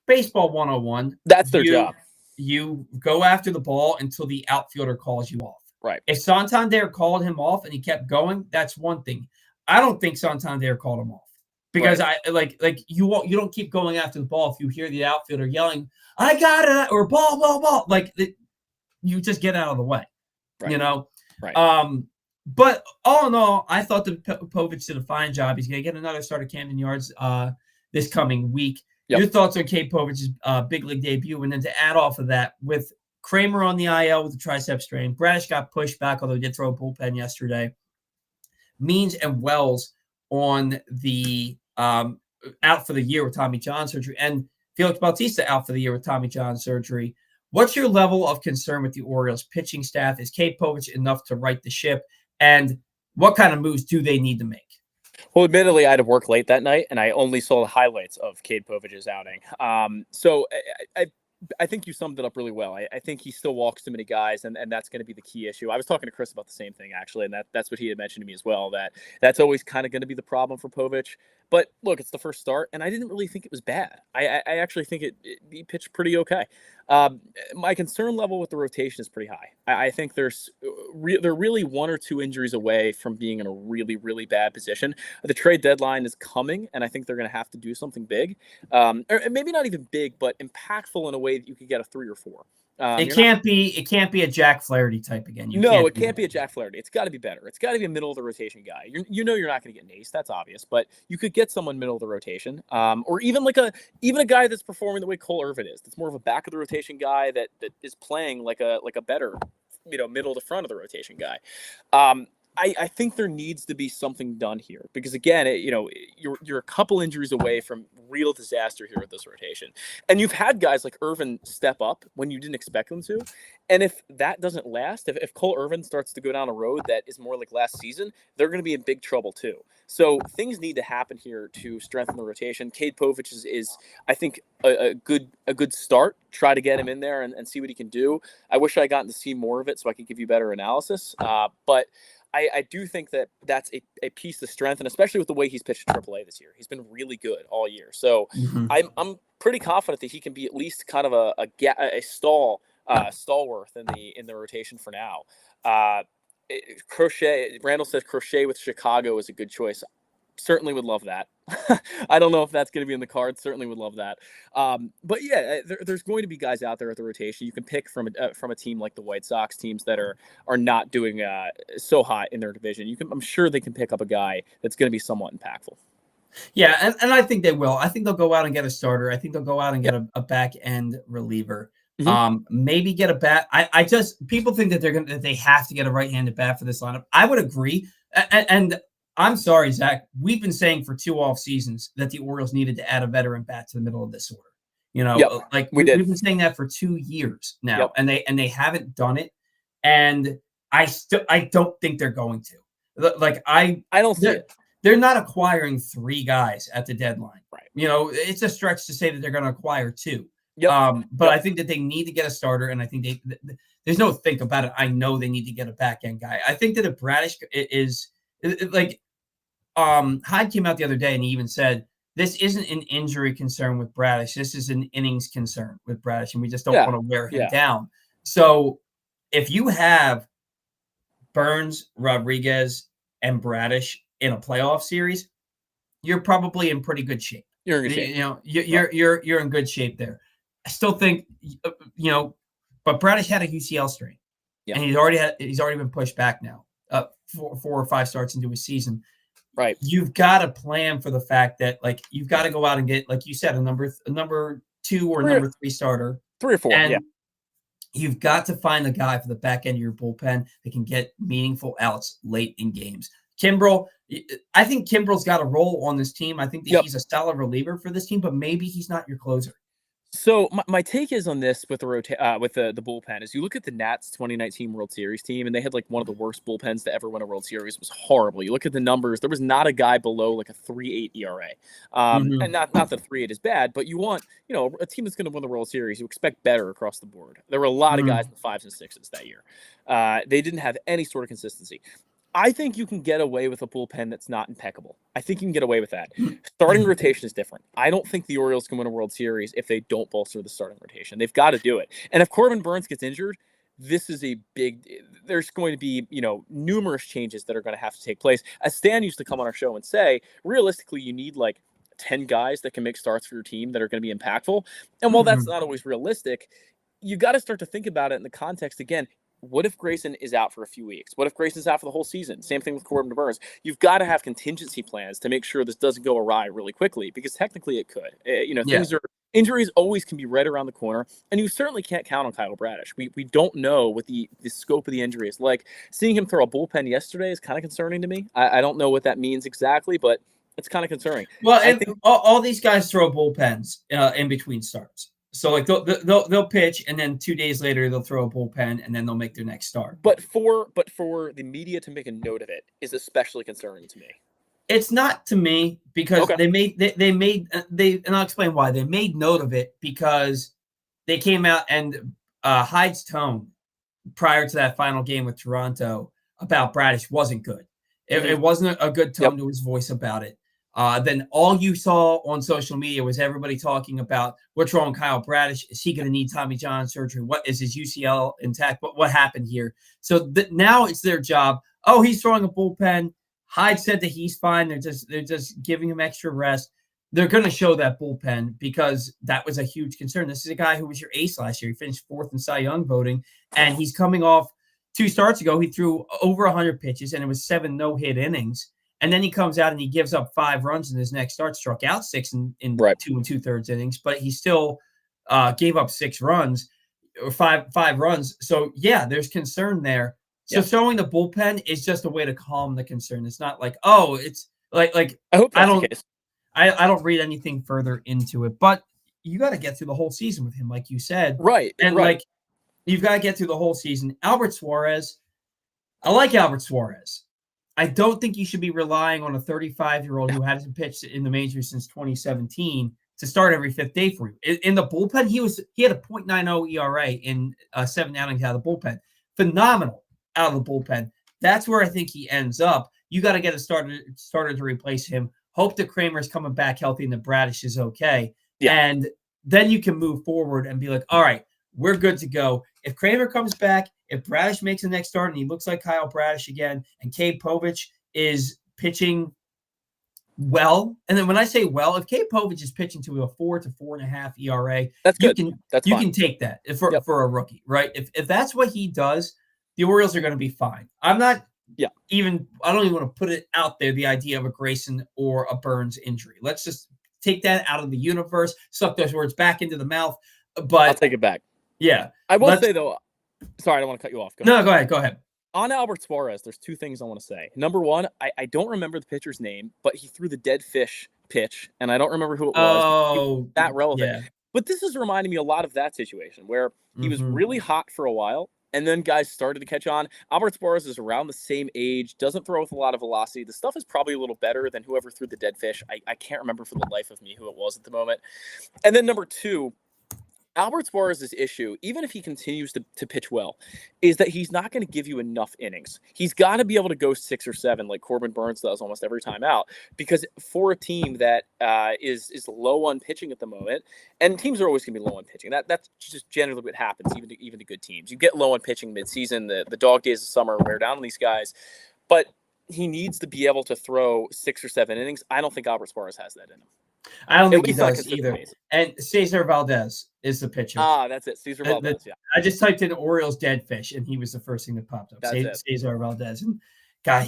[SPEAKER 1] Baseball 101.
[SPEAKER 2] That's their job.
[SPEAKER 1] You go after the ball until the outfielder calls you off.
[SPEAKER 2] Right.
[SPEAKER 1] If Santander called him off and he kept going, that's one thing. I don't think Santander called him off. Because I like you don't keep going after the ball if you hear the outfielder yelling, "I got it!" or "ball." Like you just get out of the way, you know.
[SPEAKER 2] Right.
[SPEAKER 1] But all in all, I thought that Povich did a fine job. He's going to get another start at Camden Yards this coming week. Your thoughts on Kate Povich's big league debut, and then to add off of that, with Kramer on the IL with the tricep strain, Bradish got pushed back, although he did throw a bullpen yesterday. Means and Wells on the out for the year with Tommy John surgery, and Felix Bautista out for the year with Tommy John surgery. What's your level of concern with the Orioles pitching staff? Is Kate Povich enough to right the ship? And what kind of moves do they need to make?
[SPEAKER 2] Well, admittedly, I had to work late that night, and I only saw the highlights of Kate Povich's outing. So I think you summed it up really well. I think he still walks too many guys, and that's going to be the key issue. I was talking to Chris about the same thing, actually, and that's what he had mentioned to me as well, that's always kind of going to be the problem for Povich. But look, it's the first start, and I didn't really think it was bad. I actually think he pitched pretty okay. My concern level with the rotation is pretty high. I think they're really 1 or 2 injuries away from being in a really, really bad position. The trade deadline is coming, and I think they're going to have to do something big, or maybe not even big, but impactful in a way that you could get a 3 or 4.
[SPEAKER 1] It can't be a Jack Flaherty type again.
[SPEAKER 2] It can't be a Jack Flaherty. It's got to be better. It's got to be a middle of the rotation guy. You're not going to get an ace. That's obvious, but you could get someone middle of the rotation, or even a guy that's performing the way Cole Irvin is. That's more of a back of the rotation guy that is playing like a better, middle to front of the rotation guy. I think there needs to be something done here because again, you're a couple injuries away from real disaster here with this rotation, and you've had guys like Irvin step up when you didn't expect them to, and if that doesn't last, if Cole Irvin starts to go down a road that is more like last season, they're going to be in big trouble too. So things need to happen here to strengthen the rotation. Cade Povich is I think a good start. Try to get him in there and see what he can do. I wish I gotten to see more of it so I could give you better analysis, but. I do think that that's a piece of strength, and especially with the way he's pitched at AAA this year. He's been really good all year. So I'm pretty confident that he can be at least kind of a stalwart in the rotation for now. Crochet, Randall says Crochet with Chicago is a good choice. Certainly would love that. I don't know if that's going to be in the cards. Certainly would love that. But yeah, there's going to be guys out there at the rotation you can pick from a team like the White Sox, teams that are not doing so hot in their division. I'm sure they can pick up a guy that's going to be somewhat impactful.
[SPEAKER 1] Yeah, and I think they will. I think they'll go out and get a starter. I think they'll go out and get a back end reliever. Maybe get a bat. I just people think that they have to get a right-handed bat for this lineup. I would agree, and I'm sorry, Zach. We've been saying for 2 off seasons that the Orioles needed to add a veteran bat to the middle of this order. Like we've been saying that for 2 years now, and they haven't done it. And I don't think they're going to. Like I don't see it. They're not acquiring 3 guys at the deadline.
[SPEAKER 2] Right.
[SPEAKER 1] It's a stretch to say that they're going to acquire 2. But I think that they need to get a starter, and I think there's no think about it. I know they need to get a back end guy. I think that if Bradish is like Hyde came out the other day and he even said this isn't an injury concern with Bradish. This is an innings concern with Bradish, and we just don't want to wear him down. So if you have Burns, Rodriguez, and Bradish in a playoff series, you're probably in pretty good shape.
[SPEAKER 2] You're in good shape.
[SPEAKER 1] You're in good shape there. I still think but Bradish had a UCL strain, and he's already been pushed back now. 4 or 5 starts into his season.
[SPEAKER 2] Right.
[SPEAKER 1] You've got to plan for the fact that you've got to go out and get, like you said, a number 2 or number 3 starter.
[SPEAKER 2] 3 or 4.
[SPEAKER 1] And you've got to find a guy for the back end of your bullpen that can get meaningful outs late in games. Kimbrel, I think Kimbrel's got a role on this team. I think that he's a solid reliever for this team, but maybe he's not your closer.
[SPEAKER 2] So my take is on this with the bullpen is you look at the Nats 2019 World Series team, and they had one of the worst bullpens to ever win a World Series. It was horrible. You look at the numbers, there was not a guy below a 3.8 ERA. And not that 3.8 is bad, but you want, a team that's going to win the World Series, you expect better across the board. There were a lot of guys in the 5s and 6s that year. They didn't have any sort of consistency. I think you can get away with a bullpen that's not impeccable. I think you can get away with that. Starting rotation is different. I don't think the Orioles can win a World Series if they don't bolster the starting rotation. They've got to do it. And if Corbin Burns gets injured, this is there's going to be, numerous changes that are going to have to take place. As Stan used to come on our show and say, realistically, you need 10 guys that can make starts for your team that are going to be impactful. And while that's not always realistic, you got to start to think about it in the context again. What if Grayson is out for a few weeks? What if Grayson's out for the whole season? Same thing with Corbin Burns. You've got to have contingency plans to make sure this doesn't go awry really quickly, because technically it could. Injuries always can be right around the corner, and you certainly can't count on Kyle Bradish. We don't know what the scope of the injury is like. Seeing him throw a bullpen yesterday is kind of concerning to me. I don't know what that means exactly, but it's kind of concerning.
[SPEAKER 1] Well, I think all these guys throw bullpens in between starts. So they'll pitch, and then 2 days later they'll throw a bullpen, and then they'll make their next start.
[SPEAKER 2] But for the media to make a note of it is especially concerning to me.
[SPEAKER 1] It's not to me because they made and I'll explain why they made note of it, because they came out and Hyde's tone prior to that final game with Toronto about Bradish wasn't good. It wasn't a good tone to his voice about it. Then all you saw on social media was everybody talking about what's wrong with Kyle Bradish. Is he going to need Tommy John surgery? What is his UCL intact? What happened here? So now it's their job. Oh, he's throwing a bullpen. Hyde said that he's fine. They're just giving him extra rest. They're going to show that bullpen because that was a huge concern. This is a guy who was your ace last year. He finished 4th in Cy Young voting, and he's coming off 2 starts ago. He threw over 100 pitches, and it was 7 no-hit innings. And then he comes out and he gives up 5 runs in his next start, struck out 6 in 2 2/3 innings, but he still gave up 6 runs or five runs. So, yeah, there's concern there. So showing the bullpen is just a way to calm the concern. It's not like, oh, it's like
[SPEAKER 2] I hope
[SPEAKER 1] I
[SPEAKER 2] that's the
[SPEAKER 1] don't
[SPEAKER 2] case.
[SPEAKER 1] I don't read anything further into it. But you got to get through the whole season with him, like you said.
[SPEAKER 2] Right.
[SPEAKER 1] And
[SPEAKER 2] Right.
[SPEAKER 1] like you've got to get through the whole season. Albert Suarez, I like Albert Suarez. I don't think you should be relying on a 35-year-old who hasn't pitched in the majors since 2017 to start every fifth day for you. In the bullpen, he had a .90 ERA in 7 outings out of the bullpen. Phenomenal out of the bullpen. That's where I think he ends up. You got to get a starter to replace him. Hope that Kramer's coming back healthy and that Bradish is okay.
[SPEAKER 2] Yeah.
[SPEAKER 1] And then you can move forward and be like, all right, we're good to go. If Kramer comes back, if Bradish makes the next start and he looks like Kyle Bradish again, and Cade Povich is pitching well, and then when I say well, if Cade Povich is pitching to a 4 to 4.5 ERA,
[SPEAKER 2] That's good.
[SPEAKER 1] You can take that for a rookie, right? If that's what he does, the Orioles are going to be fine. I don't even want to put it out there, the idea of a Grayson or a Burns injury. Let's just take that out of the universe, suck those words back into the mouth. But
[SPEAKER 2] I'll take it back.
[SPEAKER 1] Yeah.
[SPEAKER 2] I will say, though, sorry, I don't want to cut you off.
[SPEAKER 1] Go ahead.
[SPEAKER 2] On Albert Suarez, there's two things I want to say. Number one, I don't remember the pitcher's name, but he threw the dead fish pitch, and I don't remember who it was.
[SPEAKER 1] Oh,
[SPEAKER 2] that relevant.
[SPEAKER 1] Yeah.
[SPEAKER 2] But this is reminding me a lot of that situation where he was really hot for a while, and then guys started to catch on. Albert Suarez is around the same age, doesn't throw with a lot of velocity. The stuff is probably a little better than whoever threw the dead fish. I can't remember for the life of me who it was at the moment. And then number two, Albert Suarez's issue, even if he continues to pitch well, is that he's not going to give you enough innings. He's got to be able to go 6 or 7 like Corbin Burns does almost every time out, because for a team that is low on pitching at the moment, and teams are always going to be low on pitching. That's just generally what happens, even to good teams. You get low on pitching midseason. The dog days of summer wear down on these guys, but he needs to be able to throw 6 or 7 innings. I don't think Albert Suarez has that in him.
[SPEAKER 1] I don't think he does either. And Cesar Valdez is the pitcher.
[SPEAKER 2] That's it. Cesar Valdez, yeah.
[SPEAKER 1] I just typed in Orioles dead fish, and he was the first thing that popped up. Cesar Valdez. And God,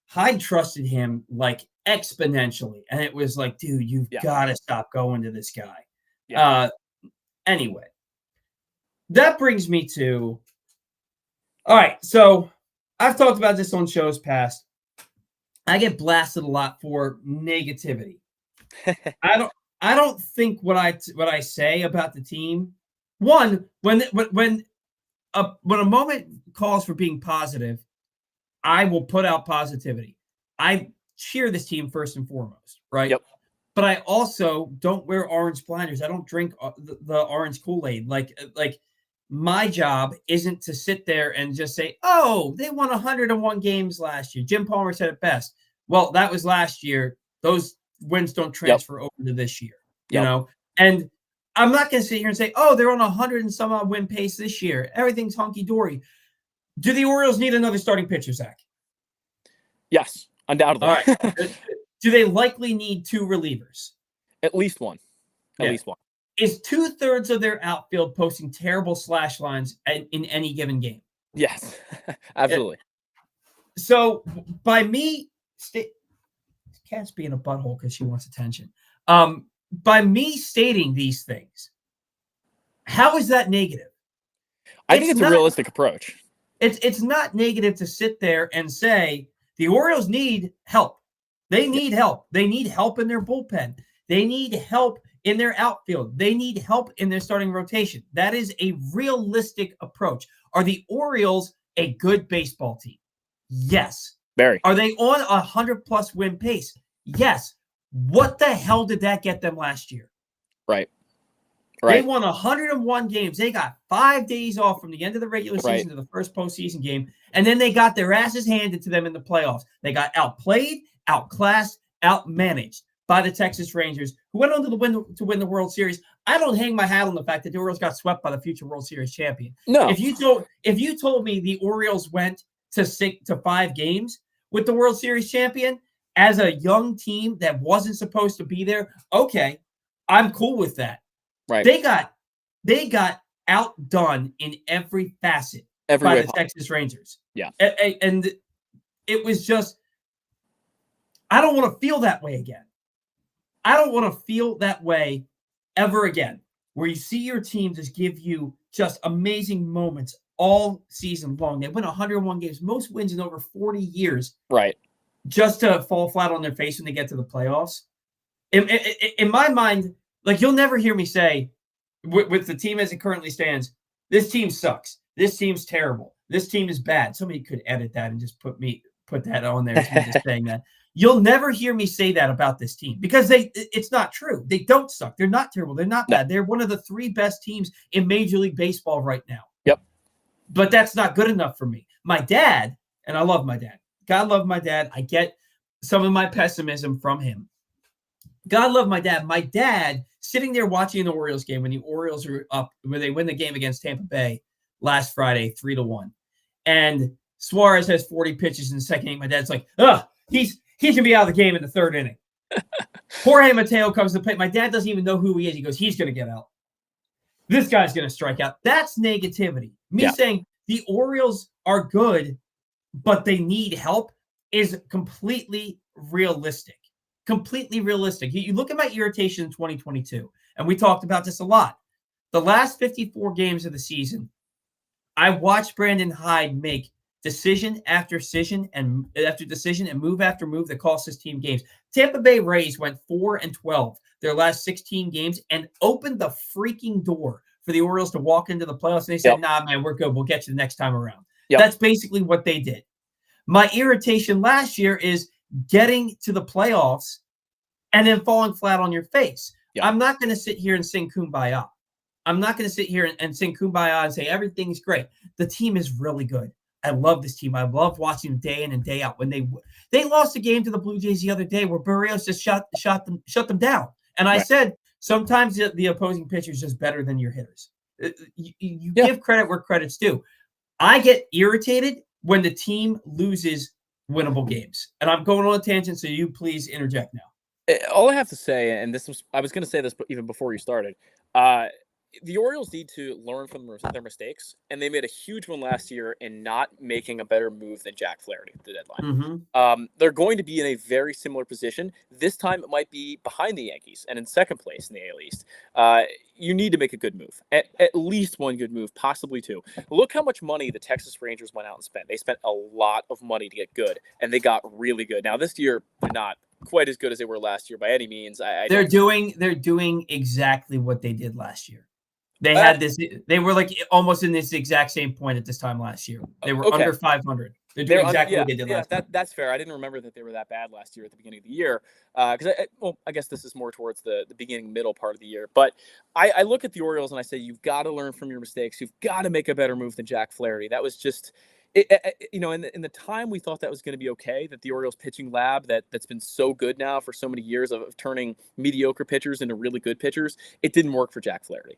[SPEAKER 1] Hyde trusted him like exponentially. And it was like, dude, you've got to stop going to this guy. Yeah. Anyway, that brings me to, all right, so I've talked about this on shows past. I get blasted a lot for negativity. I don't think what I say about the team. One, when a moment calls for being positive, I will put out positivity. I cheer this team first and foremost, right?
[SPEAKER 2] Yep.
[SPEAKER 1] But I also don't wear orange blinders. I don't drink the orange Kool-Aid. Like my job isn't to sit there and just say, "Oh, they won 101 games last year." Jim Palmer said it best. Well, that was last year. Those wins don't transfer over to this year, you know? And I'm not going to sit here and say, oh, they're on 100 and some odd win pace this year. Everything's hunky-dory. Do the Orioles need another starting pitcher, Zach?
[SPEAKER 2] Yes, undoubtedly.
[SPEAKER 1] All right. Do they likely need 2 relievers?
[SPEAKER 2] At least one. At least one.
[SPEAKER 1] Is 2/3 of their outfield posting terrible slash lines in any given game?
[SPEAKER 2] Yes, absolutely.
[SPEAKER 1] So by me... Cat's being a butthole because she wants attention. By me stating these things, how is that negative?
[SPEAKER 2] I think it's a realistic approach.
[SPEAKER 1] It's not negative to sit there and say the Orioles need help. They need help. They need help in their bullpen. They need help in their outfield. They need help in their starting rotation. That is a realistic approach. Are the Orioles a good baseball team? Yes.
[SPEAKER 2] Very.
[SPEAKER 1] Are they on a 100+ win pace? Yes. What the hell did that get them last year?
[SPEAKER 2] Right.
[SPEAKER 1] They won 101 games. They got 5 days off from the end of the regular season to the first postseason game, and then they got their asses handed to them in the playoffs. They got outplayed, outclassed, outmanaged by the Texas Rangers, who went on to win the World Series. I don't hang my hat on the fact that the Orioles got swept by the future World Series champion.
[SPEAKER 2] No.
[SPEAKER 1] If you told me the Orioles went to 5 games with the World Series champion as a young team that wasn't supposed to be there, okay, I'm cool with that.
[SPEAKER 2] Right.
[SPEAKER 1] They got outdone in every facet by the Texas Rangers.
[SPEAKER 2] Yeah.
[SPEAKER 1] And it was just, I don't want to feel that way again. I don't want to feel that way ever again, where you see your team just give you just amazing moments all season long. They win 101 games, most wins in over 40 years,
[SPEAKER 2] Right.
[SPEAKER 1] just to fall flat on their face when they get to the playoffs. In my mind, like, you'll never hear me say, with the team as it currently stands, this team sucks. This team's terrible. This team is bad. Somebody could edit that and just put that on there as me just saying that. You'll never hear me say that about this team because it's not true. They don't suck. They're not terrible. They're not bad. They're one of the 3 best teams in Major League Baseball right now.
[SPEAKER 2] Yep.
[SPEAKER 1] But that's not good enough for me. My dad, and I love my dad. God love my dad. I get some of my pessimism from him. God love my dad. My dad sitting there watching the Orioles game when the Orioles are up, when they win the game against Tampa Bay last Friday, 3-1. And Suarez has 40 pitches in the second inning. My dad's like, he's going to be out of the game in the 3rd inning. Jorge Mateo comes to play. My dad doesn't even know who he is. He goes, he's going to get out. This guy's going to strike out. That's negativity. Me saying the Orioles are good, but they need help is completely realistic. Completely realistic. You look at my irritation in 2022, and we talked about this a lot. The last 54 games of the season, I watched Brandon Hyde make decision after decision and move after move that cost his team games. Tampa Bay Rays went 4-12 their last 16 games and opened the freaking door for the Orioles to walk into the playoffs. And they said, nah, man, we're good. We'll get you the next time around. That's basically what they did. My irritation last year is getting to the playoffs and then falling flat on your face. I'm not going to sit here and sing Kumbaya. I'm not going to sit here and sing Kumbaya and say everything's great. The team is really good. I love this team. I love watching them day in and day out. When they lost a game to the Blue Jays the other day where Barrios just shut them down. And I said, sometimes the opposing pitcher is just better than your hitters. You give credit where credit's due. I get irritated when the team loses winnable games. And I'm going on a tangent, so you please interject now.
[SPEAKER 2] All I have to say, and I was going to say this even before you started, the Orioles need to learn from their mistakes, and they made a huge one last year in not making a better move than Jack Flaherty at the deadline. They're going to be in a very similar position. This time it might be behind the Yankees and in second place in the AL East. You need to make a good move, at least one good move, possibly 2. Look how much money the Texas Rangers went out and spent. They spent a lot of money to get good, and they got really good. Now this year, they're not quite as good as they were last year by any means.
[SPEAKER 1] They're doing exactly what they did last year. They were like almost in this exact same point at this time last year. They were under 500. They're doing exactly what they did last year.
[SPEAKER 2] That's fair. I didn't remember that they were that bad last year at the beginning of the year. Because I guess this is more towards the beginning, middle part of the year. But I look at the Orioles and I say, you've got to learn from your mistakes. You've got to make a better move than Jack Flaherty. That was just, in the time we thought that was going to be okay, that the Orioles pitching lab that's been so good now for so many years of turning mediocre pitchers into really good pitchers, it didn't work for Jack Flaherty.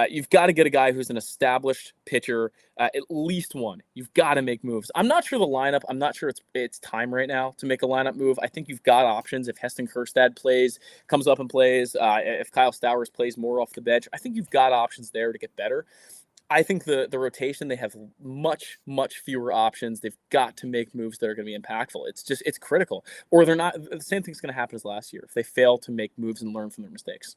[SPEAKER 2] You've got to get a guy who's an established pitcher, at least one. You've got to make moves. I'm not sure the lineup. I'm not sure it's time right now to make a lineup move. I think you've got options. If Heston Kjerstad comes up and plays, if Kyle Stowers plays more off the bench, I think you've got options there to get better. I think the rotation, they have much, much fewer options. They've got to make moves that are going to be impactful. It's critical. Or they're not. The same thing's going to happen as last year if they fail to make moves and learn from their mistakes.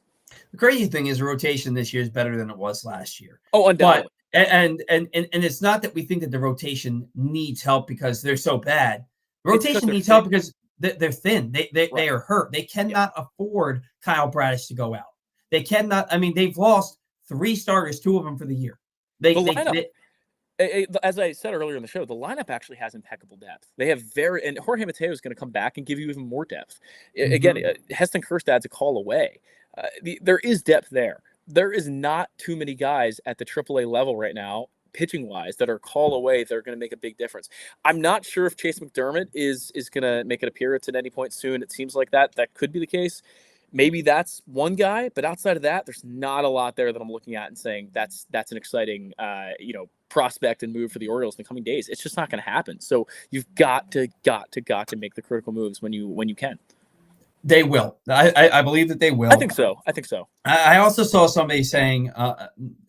[SPEAKER 1] The crazy thing is the rotation this year is better than it was last year.
[SPEAKER 2] Oh, undoubtedly.
[SPEAKER 1] But, and it's not that we think that the rotation needs help because they're so bad. The rotation needs help because they're thin. They are hurt. They cannot afford Kyle Bradish to go out. They cannot. I mean, they've lost 3 starters, 2 of them for the year.
[SPEAKER 2] As I said earlier in the show, the lineup actually has impeccable depth. They have and Jorge Mateo is going to come back and give you even more depth. Again, Heston Kjerstad's a call away. There is depth there. There is not too many guys at the AAA level right now, pitching-wise, that are call away that are going to make a big difference. I'm not sure if Chase McDermott is going to make an appearance at any point soon. It seems like that could be the case. Maybe that's one guy, but outside of that, there's not a lot there that I'm looking at and saying that's an exciting, prospect and move for the Orioles in the coming days. It's just not going to happen. So you've got to make the critical moves when you can.
[SPEAKER 1] They will. I believe that they will.
[SPEAKER 2] I think so.
[SPEAKER 1] I also saw somebody saying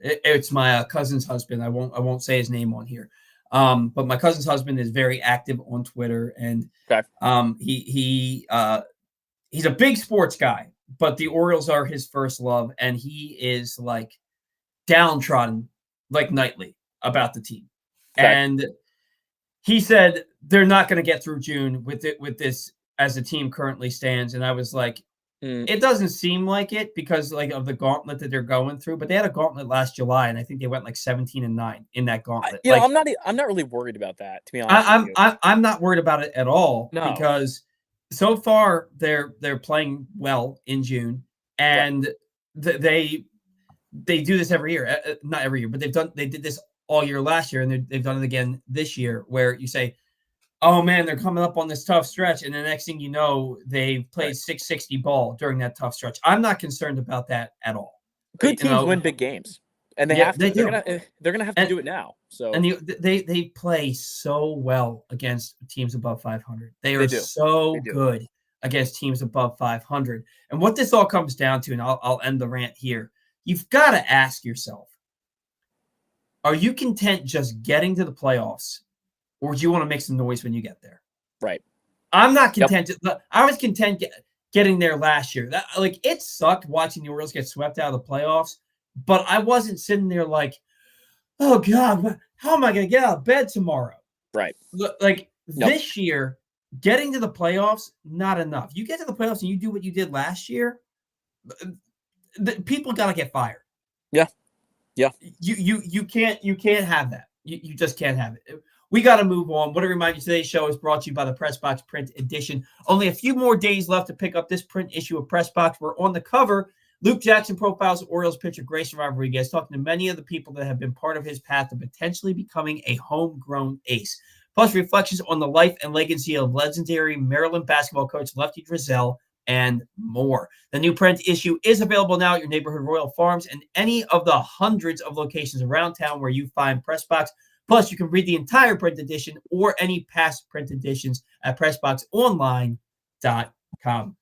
[SPEAKER 1] it's my cousin's husband. I won't say his name on here. But my cousin's husband is very active on Twitter, and he's a big sports guy, but the Orioles are his first love, and he is like downtrodden like nightly about the team.
[SPEAKER 2] Okay.
[SPEAKER 1] And he said they're not going to get through June with this as the team currently stands. And I was like, it doesn't seem like it because like of the gauntlet that they're going through, but they had a gauntlet last July, and I think they went like 17-9 in that gauntlet.
[SPEAKER 2] I'm not really worried about that, to be honest with you.
[SPEAKER 1] I'm not worried about it at all because so far they're playing well in June, and they do this every year. Not every year, but they did this all year last year, and they've done it again this year. Where you say, "Oh man, they're coming up on this tough stretch," and the next thing you know, they've played 660 ball during that tough stretch. I'm not concerned about that at all.
[SPEAKER 2] Good teams win big games, and they have to. They're gonna have to do it now. So
[SPEAKER 1] and they play so well against teams above 500. They are so good against teams above 500. And what this all comes down to, and I'll end the rant here. You've got to ask yourself: are you content just getting to the playoffs? Or do you want to make some noise when you get there?
[SPEAKER 2] Right.
[SPEAKER 1] I'm not content. I was content getting there last year. It sucked watching the Orioles get swept out of the playoffs, but I wasn't sitting there like, oh God, how am I going to get out of bed tomorrow?
[SPEAKER 2] Right.
[SPEAKER 1] This year, getting to the playoffs, not enough. You get to the playoffs and you do what you did last year, people got to get fired.
[SPEAKER 2] Yeah. Yeah.
[SPEAKER 1] You can't have that. You just can't have it. We got to move on. Want to remind you, today's show is brought to you by the Press Box Print Edition. Only a few more days left to pick up this print issue of Press Box. We're on the cover. Luke Jackson profiles Orioles pitcher Grayson Rodriguez, talking to many of the people that have been part of his path to potentially becoming a homegrown ace. Plus, reflections on the life and legacy of legendary Maryland basketball coach Lefty Driesell, and more. The new print issue is available now at your neighborhood Royal Farms and any of the hundreds of locations around town where you find Press Box. Plus, you can read the entire print edition or any past print editions at PressBoxOnline.com.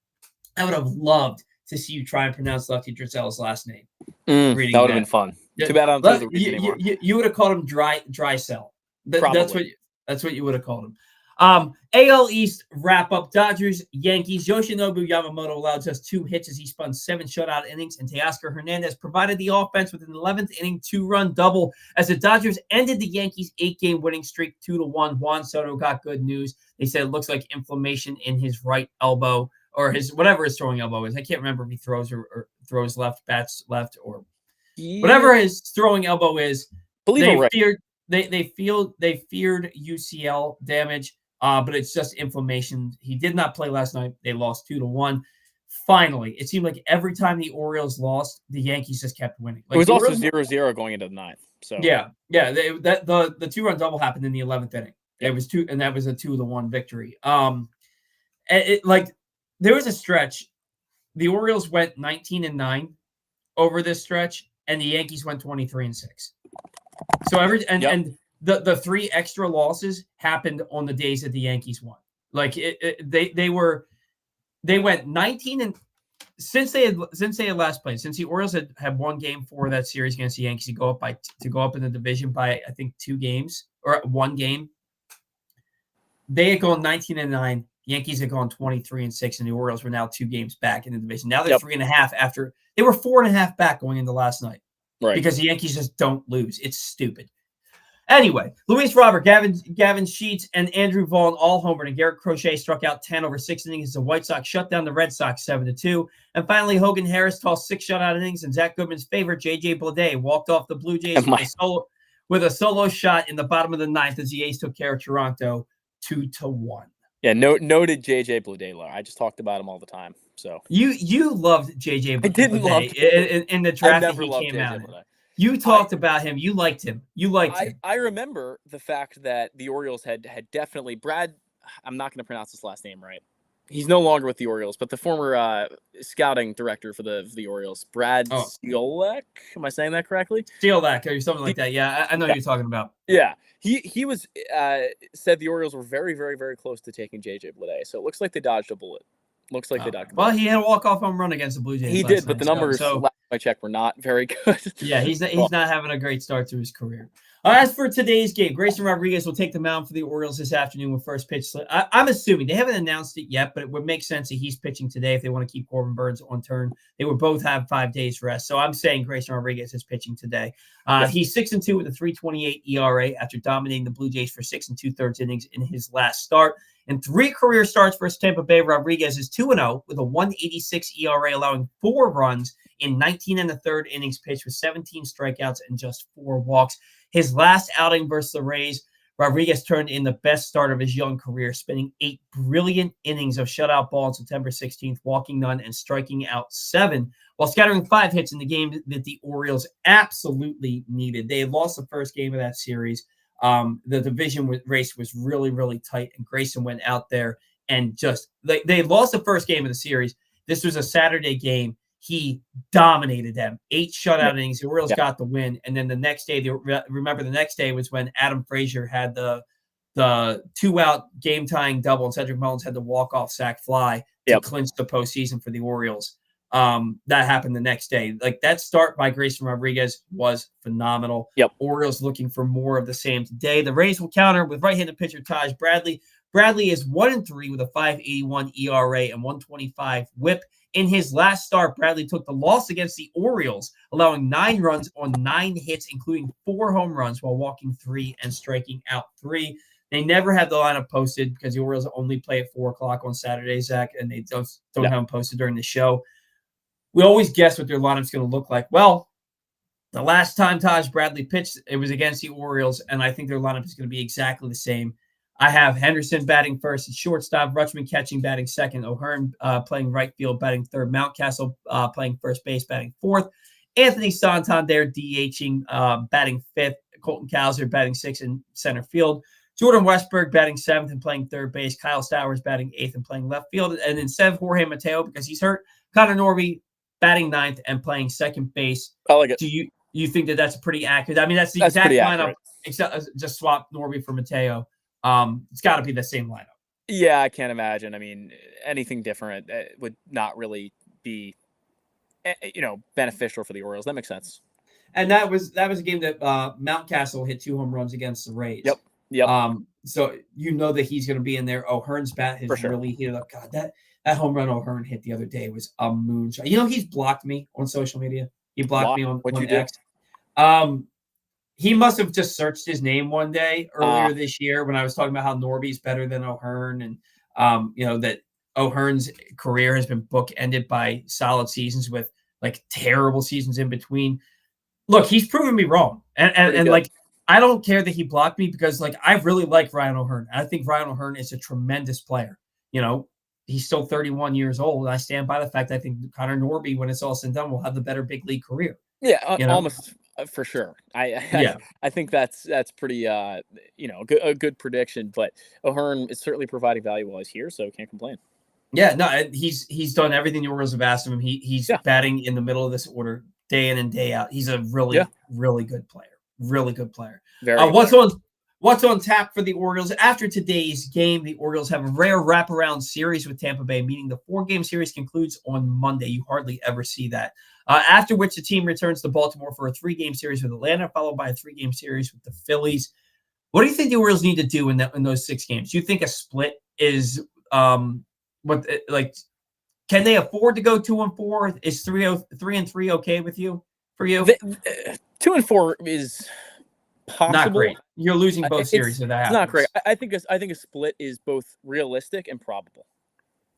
[SPEAKER 1] I would have loved to see you try and pronounce Lefty Driesell's last name.
[SPEAKER 2] That would have been fun. Too bad I don't do the reason anymore.
[SPEAKER 1] You would have called him Drysell. That's what you would have called him. AL East wrap-up. Dodgers, Yankees. Yoshinobu Yamamoto allowed just 2 hits as he spun 7 shutout innings, and Teoscar Hernandez provided the offense with an 11th inning 2-run double as the Dodgers ended the Yankees' 8-game winning streak 2-1. Juan Soto got good news. They said it looks like inflammation in his right elbow or his whatever his throwing elbow is. I can't remember if he throws or throws left, bats left, or whatever his throwing elbow is. They feared UCL damage. But it's just inflammation. He did not play last night. They lost 2-1. Finally, it seemed like every time the Orioles lost, the Yankees just kept winning.
[SPEAKER 2] It was also 0-0 going into the 9th. So
[SPEAKER 1] the 2-run double happened in the 11th inning. It was 2, and that was a 2-1 victory. There was a stretch. The Orioles went 19-9 over this stretch, and the Yankees went 23-6. So the 3 extra losses happened on the days that the Yankees won. They went 19 and since they had last played, since the Orioles had won game 4 of that series against the Yankees to go up in the division by I think 2 games or 1 game. They had gone 19-9. Yankees had gone 23-6, and the Orioles were now 2 games back in the division. Now they're 3.5 after they were 4.5 back going into last night.
[SPEAKER 2] Right.
[SPEAKER 1] Because the Yankees just don't lose. It's stupid. Anyway, Luis Robert, Gavin Sheets, and Andrew Vaughn all homered, and Garrett Crochet struck out 10 over 6 innings as the White Sox shut down the Red Sox 7-2. And finally, Hogan Harris tossed 6 shutout innings, and Zack Goodman's favorite, J.J. Bleday, walked off the Blue Jays with a solo shot in the bottom of the 9th as the A's took care of Toronto 2-1.
[SPEAKER 2] Yeah, noted J.J. Bleday. I just talked about him all the time. So
[SPEAKER 1] you loved J.J. Bleday.
[SPEAKER 2] I didn't love
[SPEAKER 1] in the draft that he came out in. You talked about him. You liked him.
[SPEAKER 2] I remember the fact that the Orioles had definitely Brad. I'm not going to pronounce his last name right. He's no longer with the Orioles, but the former scouting director for the Orioles, Brad Steelek. Am I saying that correctly?
[SPEAKER 1] Steelek or something like that. Yeah, I know what you're talking about.
[SPEAKER 2] Yeah, he was said the Orioles were very, very, very close to taking J.J. Bleday. So it looks like they dodged a bullet. Well,
[SPEAKER 1] he had a walk-off home run against the Blue Jays.
[SPEAKER 2] He did, but the numbers last my check were not very good.
[SPEAKER 1] Yeah, he's
[SPEAKER 2] Well,
[SPEAKER 1] not having a great start to his career. As for today's game, Grayson Rodriguez will take the mound for the Orioles this afternoon with first pitch. I'm assuming they haven't announced it yet, but it would make sense that he's pitching today if they want to keep Corbin Burns on turn. They would both have 5 days rest, so I'm saying Grayson Rodriguez is pitching today.
[SPEAKER 2] Yep.
[SPEAKER 1] He's 6-2 with a 3.28 ERA after dominating the Blue Jays for 6 2/3 innings in his last start. In 3 career starts versus Tampa Bay, Rodriguez is 2-0 with a 1.86 ERA, allowing 4 runs in 19 1/3 innings pitched with 17 strikeouts and just 4 walks. His last outing versus the Rays, Rodriguez turned in the best start of his young career, spending 8 brilliant innings of shutout ball on September 16th, walking none and striking out 7, while scattering 5 hits in the game that the Orioles absolutely needed. They had lost the first game of that series. The division race was really, really tight, and Grayson went out there and just they lost the first game of the series. This was a Saturday game. He dominated them. 8 shutout innings. The Orioles got the win. And then the next day, remember the next day was when Adam Frazier had the 2-out game-tying double, and Cedric Mullins had the walk-off sac fly to clinch the postseason for the Orioles. That happened the next day. Like, that start by Grayson Rodriguez was phenomenal. Orioles looking for more of the same today. The Rays will counter with right-handed pitcher Taj Bradley. Bradley is 1-3 with a 5.81 ERA and 125 WHIP. In his last start, Bradley took the loss against the Orioles, allowing 9 runs on 9 hits, including 4 home runs, while walking 3 and striking out 3. They never had the lineup posted because the Orioles only play at 4 o'clock on Saturday, Zach, and they don't have them posted during the show. We always guess what their lineup's going to look like. Well, the last time Taj Bradley pitched, it was against the Orioles, and I think their lineup is going to be exactly the same. I have Henderson batting first at shortstop, Rutschman catching, batting second, O'Hearn playing right field, batting third, Mountcastle playing first base, batting fourth, Anthony Santander DHing, batting fifth, Colton Cowser batting sixth in center field, Jordan Westberg batting seventh and playing third base, Kyle Stowers batting eighth and playing left field, and instead of Jorge Mateo, because he's hurt, Connor Norby batting ninth and playing second base.
[SPEAKER 2] I like it.
[SPEAKER 1] Do you think that that's pretty accurate? I mean, that's the exact lineup, except just swap Norby for Mateo. It's got to be the same lineup.
[SPEAKER 2] Yeah, I can't imagine. I mean, anything different would not really be, beneficial for the Orioles. That makes sense.
[SPEAKER 1] And that was a game that Mountcastle hit 2 home runs against the Rays.
[SPEAKER 2] Yep.
[SPEAKER 1] So you know that he's going to be in there. O'Hearn's bat has really heated up. God, that home run O'Hearn hit the other day was a moonshot. You know, he's blocked me on social media. He blocked me on X. He must have just searched his name one day earlier this year when I was talking about how Norby's better than O'Hearn, and that O'Hearn's career has been bookended by solid seasons with like terrible seasons in between. Look, he's proven me wrong, and like I don't care that he blocked me because like I really like Ryan O'Hearn. I think Ryan O'Hearn is a tremendous player. You know, he's still 31 years old, and I stand by the fact I think Connor Norby, when it's all said and done, will have the better big league career.
[SPEAKER 2] Yeah, almost. For sure. I think that's pretty a good prediction, but O'Hearn is certainly providing value while he's here, so can't complain.
[SPEAKER 1] Yeah, no, he's done everything the Orioles have asked of him. He's batting in the middle of this order day in and day out. He's a really good player. Really good player. What's on tap for the Orioles? After today's game, the Orioles have a rare wraparound series with Tampa Bay, meaning the 4-game series concludes on Monday. You hardly ever see that. After which the team returns to Baltimore for a 3-game series with Atlanta, followed by a 3-game series with the Phillies. What do you think the Orioles need to do in those 6 games? Do you think a split is can they afford to go 2-4? Is 3-3 okay with you? For you,
[SPEAKER 2] 2-4 is possible.
[SPEAKER 1] Not great. You're losing both series if that happens.
[SPEAKER 2] It's not great. I think a split is both realistic and probable.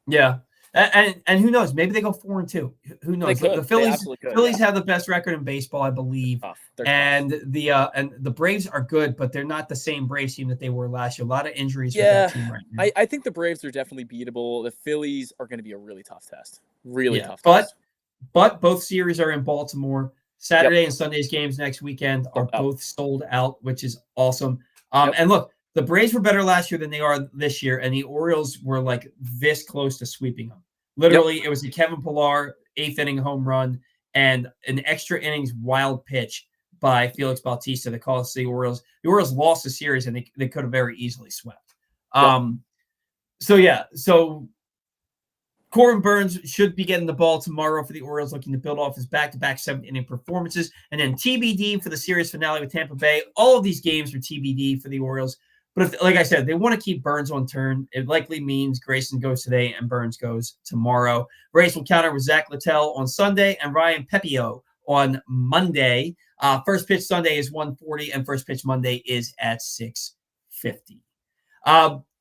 [SPEAKER 1] Yeah. And who knows? Maybe they go 4-2. Who knows? The Phillies have the best record in baseball, I believe. And the Braves are good, but they're not the same Braves team that they were last year. A lot of injuries with that team right now.
[SPEAKER 2] I think the Braves are definitely beatable. The Phillies are going to be a really tough test. Tough
[SPEAKER 1] test. But both series are in Baltimore. Saturday and Sunday's games next weekend are both sold out, which is awesome. And look, the Braves were better last year than they are this year, and the Orioles were like this close to sweeping them. Literally, it was a Kevin Pillar 8th inning home run and an extra innings wild pitch by Felix Bautista that cost the Orioles. The Orioles lost the series, and they could have very easily swept. So Corbin Burns should be getting the ball tomorrow for the Orioles, looking to build off his back-to-back seventh-inning performances. And then TBD for the series finale with Tampa Bay. All of these games are TBD for the Orioles. But if, like I said, they want to keep Burns on turn, it likely means Grayson goes today and Burns goes tomorrow. Rays will counter with Zach Littell on Sunday and Ryan Pepio on Monday. First pitch Sunday is 1:40, and first pitch Monday is at 6:50.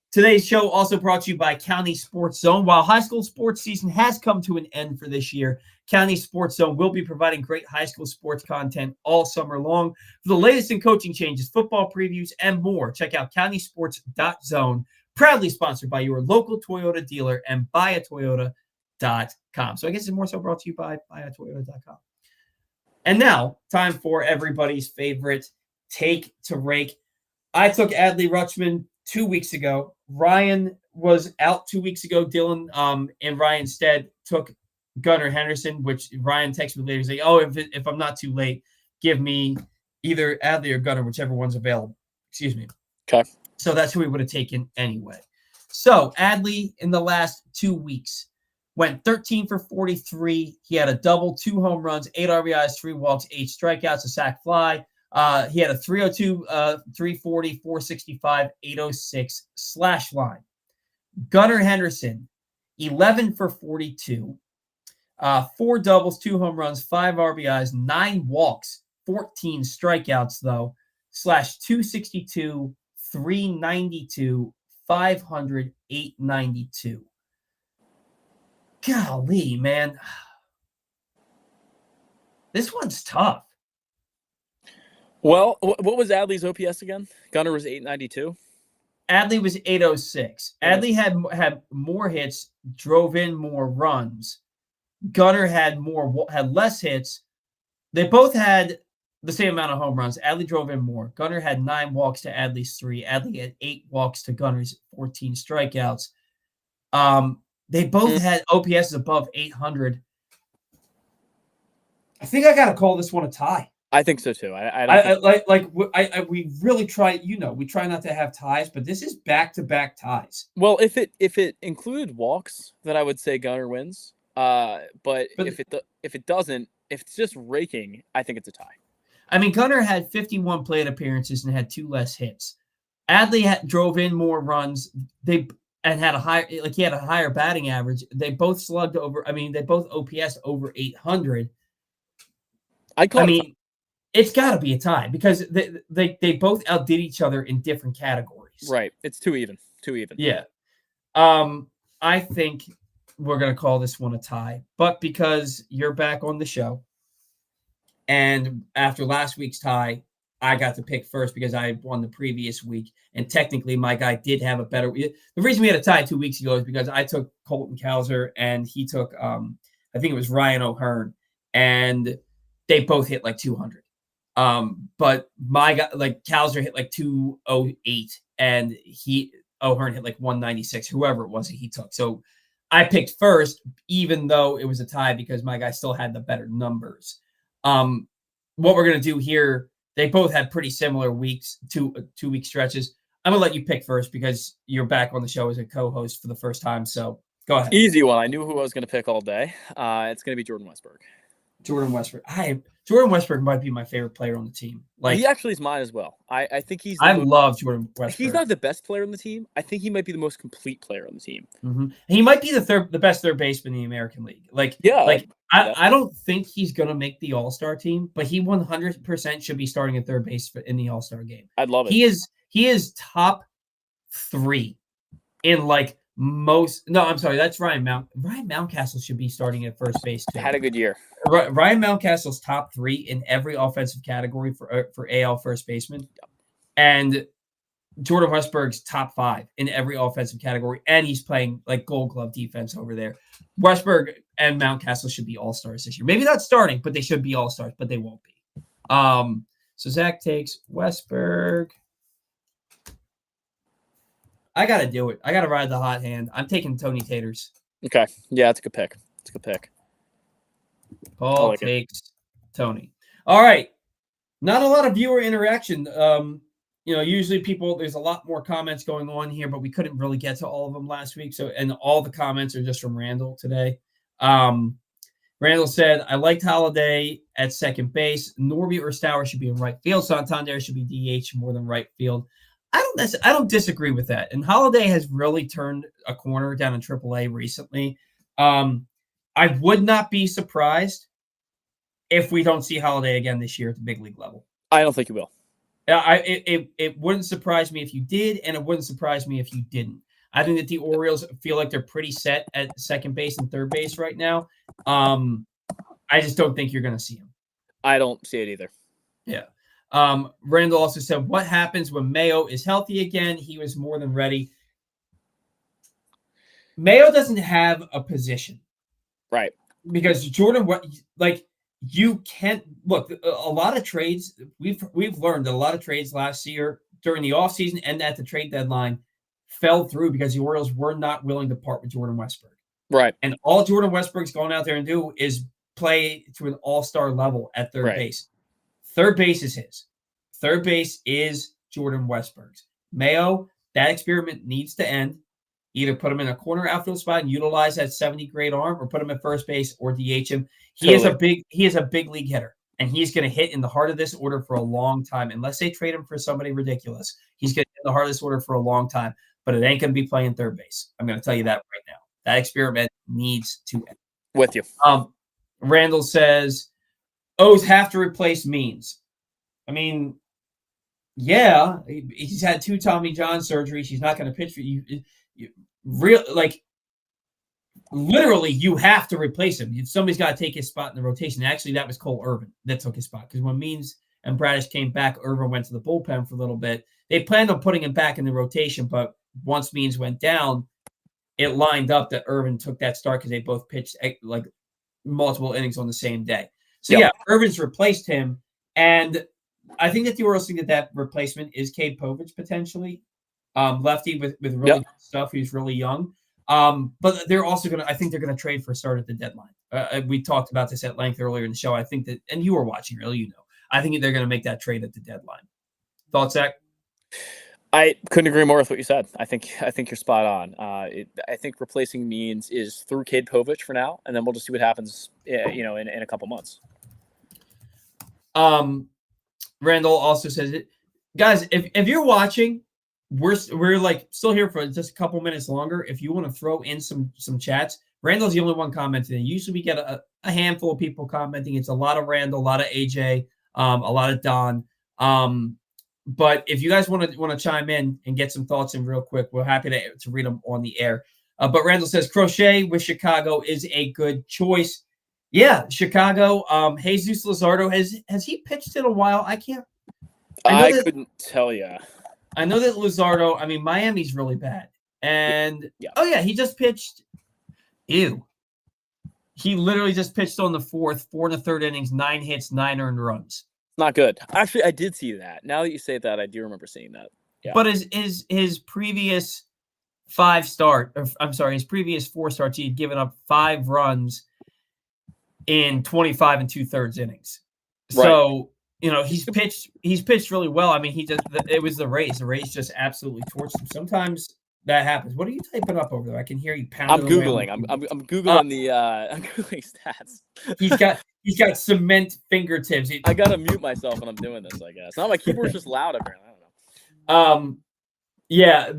[SPEAKER 1] Today's show also brought to you by County Sports Zone. While high school sports season has come to an end for this year, County Sports Zone will be providing great high school sports content all summer long. For the latest in coaching changes, football previews, and more, check out countysports.zone, proudly sponsored by your local Toyota dealer and buyatoyota.com. So I guess it's more so brought to you by buyatoyota.com. And now, time for everybody's favorite take to rake. I took Adley Rutschman 2 weeks ago. Ryan was out 2 weeks ago. Dylan and Ryan instead took Gunnar Henderson, which Ryan texted me later. He's like, oh, if I'm not too late, give me either Adley or Gunnar, whichever one's available. Excuse me.
[SPEAKER 2] Okay.
[SPEAKER 1] So that's who we would have taken anyway. So Adley in the last 2 weeks went 13 for 43. He had a double, 2 home runs, 8 RBIs, 3 walks, 8 strikeouts, a sac fly. He had a 302, 340, 465, 806 slash line. Gunnar Henderson, 11 for 42, 4 doubles, 2 home runs, 5 RBIs, 9 walks, 14 strikeouts, though, slash 262, 392, 500, 892. Golly, man. This one's tough.
[SPEAKER 2] Well, what was Adley's OPS again? Gunnar was 892.
[SPEAKER 1] Adley was 806. Adley had more hits, drove in more runs. Gunnar had less hits. They both had the same amount of home runs. Adley drove in more. Gunnar had 9 walks to Adley's 3. Adley had 8 walks to Gunnar's 14 strikeouts. They both had OPS above 800. I think I got to call this one a tie.
[SPEAKER 2] I think so too.
[SPEAKER 1] We really try. We try not to have ties, but this is back-to-back ties.
[SPEAKER 2] Well, if it included walks, then I would say Gunnar wins. But if it doesn't, if it's just raking, I think it's a tie.
[SPEAKER 1] I mean, Gunnar had 51 plate appearances and had 2 less hits. Adley drove in more runs. He had a higher batting average. They both slugged over. I mean, they both OPS over 800. It's got to be a tie because they both outdid each other in different categories.
[SPEAKER 2] Right. It's too even.
[SPEAKER 1] Yeah. I think we're going to call this one a tie. But because you're back on the show, and after last week's tie, I got to pick first because I won the previous week. And technically, my guy did have a better – the reason we had a tie 2 weeks ago is because I took Colton Cowser and he took I think it was Ryan O'Hearn. And they both hit like 200. But my guy, like Cowser hit like 208 and O'Hearn hit like 196, whoever it was that he took. So I picked first, even though it was a tie because my guy still had the better numbers. What we're going to do here, they both had pretty similar weeks, 2-week stretches. I'm going to let you pick first because you're back on the show as a co-host for the first time. So go ahead.
[SPEAKER 2] Easy one. I knew who I was going to pick all day. It's going to be Jordan Westburg.
[SPEAKER 1] Jordan Westburg might be my favorite player on the team.
[SPEAKER 2] He actually is mine as well. I think he's.
[SPEAKER 1] I love Jordan Westburg.
[SPEAKER 2] He's not the best player on the team. I think he might be the most complete player on the team.
[SPEAKER 1] Mm-hmm. He might be the best third baseman in the American League. I don't think he's gonna make the All-Star team, but he 100% should be starting at third base in the All-Star game.
[SPEAKER 2] I'd love it.
[SPEAKER 1] He is top 3 in most. No, I'm sorry, that's Ryan Mount. Ryan Mountcastle should be starting at first base too.
[SPEAKER 2] Had a good year.
[SPEAKER 1] Ryan Mountcastle's top 3 in every offensive category for AL first baseman, and Jordan Westburg's top 5 in every offensive category, and he's playing like Gold Glove defense over there. Westburg and Mountcastle should be all-stars this year. Maybe not starting, but they should be all-stars, but they won't be. So Zach takes Westburg. I got to do it. I got to ride the hot hand. I'm taking Tony Taters.
[SPEAKER 2] Okay. Yeah, it's a good pick.
[SPEAKER 1] Paul takes Tony. All right. Not a lot of viewer interaction. usually there's a lot more comments going on here, but we couldn't really get to all of them last week. So, and all the comments are just from Randall today. Randall said, I liked Holiday at second base. Norby or Stour should be in right field. Santander should be DH more than right field. I don't disagree with that. And Holiday has really turned a corner down in AAA recently. I would not be surprised if we don't see Holiday again this year at the big league level.
[SPEAKER 2] I don't think you will.
[SPEAKER 1] It wouldn't surprise me if you did, and it wouldn't surprise me if you didn't. I think that the Orioles feel like they're pretty set at second base and third base right now. I just don't think you're going to see him.
[SPEAKER 2] I don't see it either.
[SPEAKER 1] Yeah. Randall also said, what happens when Mayo is healthy again? He was more than ready. Mayo doesn't have a position.
[SPEAKER 2] Right.
[SPEAKER 1] Because Jordan, you can't look, a lot of trades, we've learned that a lot of trades last year during the offseason and at the trade deadline fell through because the Orioles were not willing to part with Jordan Westburg.
[SPEAKER 2] Right.
[SPEAKER 1] And all Jordan Westburg's going out there and do is play to an all-star level at third base. Third base is his. Third base is Jordan Westburg's. Mayo, that experiment needs to end. Either put him in a corner outfield spot and utilize that 70-grade arm, or put him at first base or DH him. He is a big league hitter, and he's going to hit in the heart of this order for a long time. Unless they trade him for somebody ridiculous, he's going to hit in the heart of this order for a long time. But it ain't going to be playing third base. I'm going to tell you that right now. That experiment needs to end.
[SPEAKER 2] With you.
[SPEAKER 1] Randall says, O's have to replace Means. I mean, yeah, he's had 2 Tommy John surgeries. He's not going to pitch for you. Literally, you have to replace him. Somebody's got to take his spot in the rotation. Actually, that was Cole Irvin that took his spot, because when Means and Bradish came back, Irvin went to the bullpen for a little bit. They planned on putting him back in the rotation, but once Means went down, it lined up that Irvin took that start because they both pitched like multiple innings on the same day. So, yeah, Irvin's replaced him, and I think that the Orioles think that replacement is Cade Povich potentially. Lefty with really good stuff. He's really young. But they're also I think they're going to trade for a start at the deadline. We talked about this at length earlier in the show. I think that, and you were watching really, I think they're going to make that trade at the deadline. Thoughts, Zach?
[SPEAKER 2] I couldn't agree more with what you said. I think you're spot on. I think replacing Means is through Cade Povich for now, and then we'll just see what happens, in a couple months.
[SPEAKER 1] Randall also says it, guys. If you're watching, we're like still here for just a couple minutes longer. If you want to throw in some chats, Randall's the only one commenting. Usually we get a handful of people commenting. It's a lot of Randall, a lot of AJ, a lot of Don. But if you guys want to chime in and get some thoughts in real quick, we're happy to read them on the air. But Randall says Crochet with Chicago is a good choice. Yeah, Chicago. Jesus Luzardo, has he pitched in a while? I couldn't
[SPEAKER 2] tell you.
[SPEAKER 1] I know that Luzardo. I mean, Miami's really bad, and he just pitched. Ew. He literally just pitched on the 4th, 4 1/3 innings, 9 hits, 9 earned runs.
[SPEAKER 2] Not good. Actually, I did see that. Now that you say that, I do remember seeing that. Yeah.
[SPEAKER 1] But his previous his previous 4 starts, he had given up 5 runs in 25 2/3 innings. Right. So, he's pitched really well. I mean, it was the Rays. The Rays just absolutely torched him. Sometimes that happens. What are you typing up over there? I can hear you pounding.
[SPEAKER 2] I'm Googling. I'm Googling I'm Googling stats.
[SPEAKER 1] He's got cement fingertips.
[SPEAKER 2] I gotta mute myself when I'm doing this, I guess. No, my keyboard's just loud apparently. I don't know.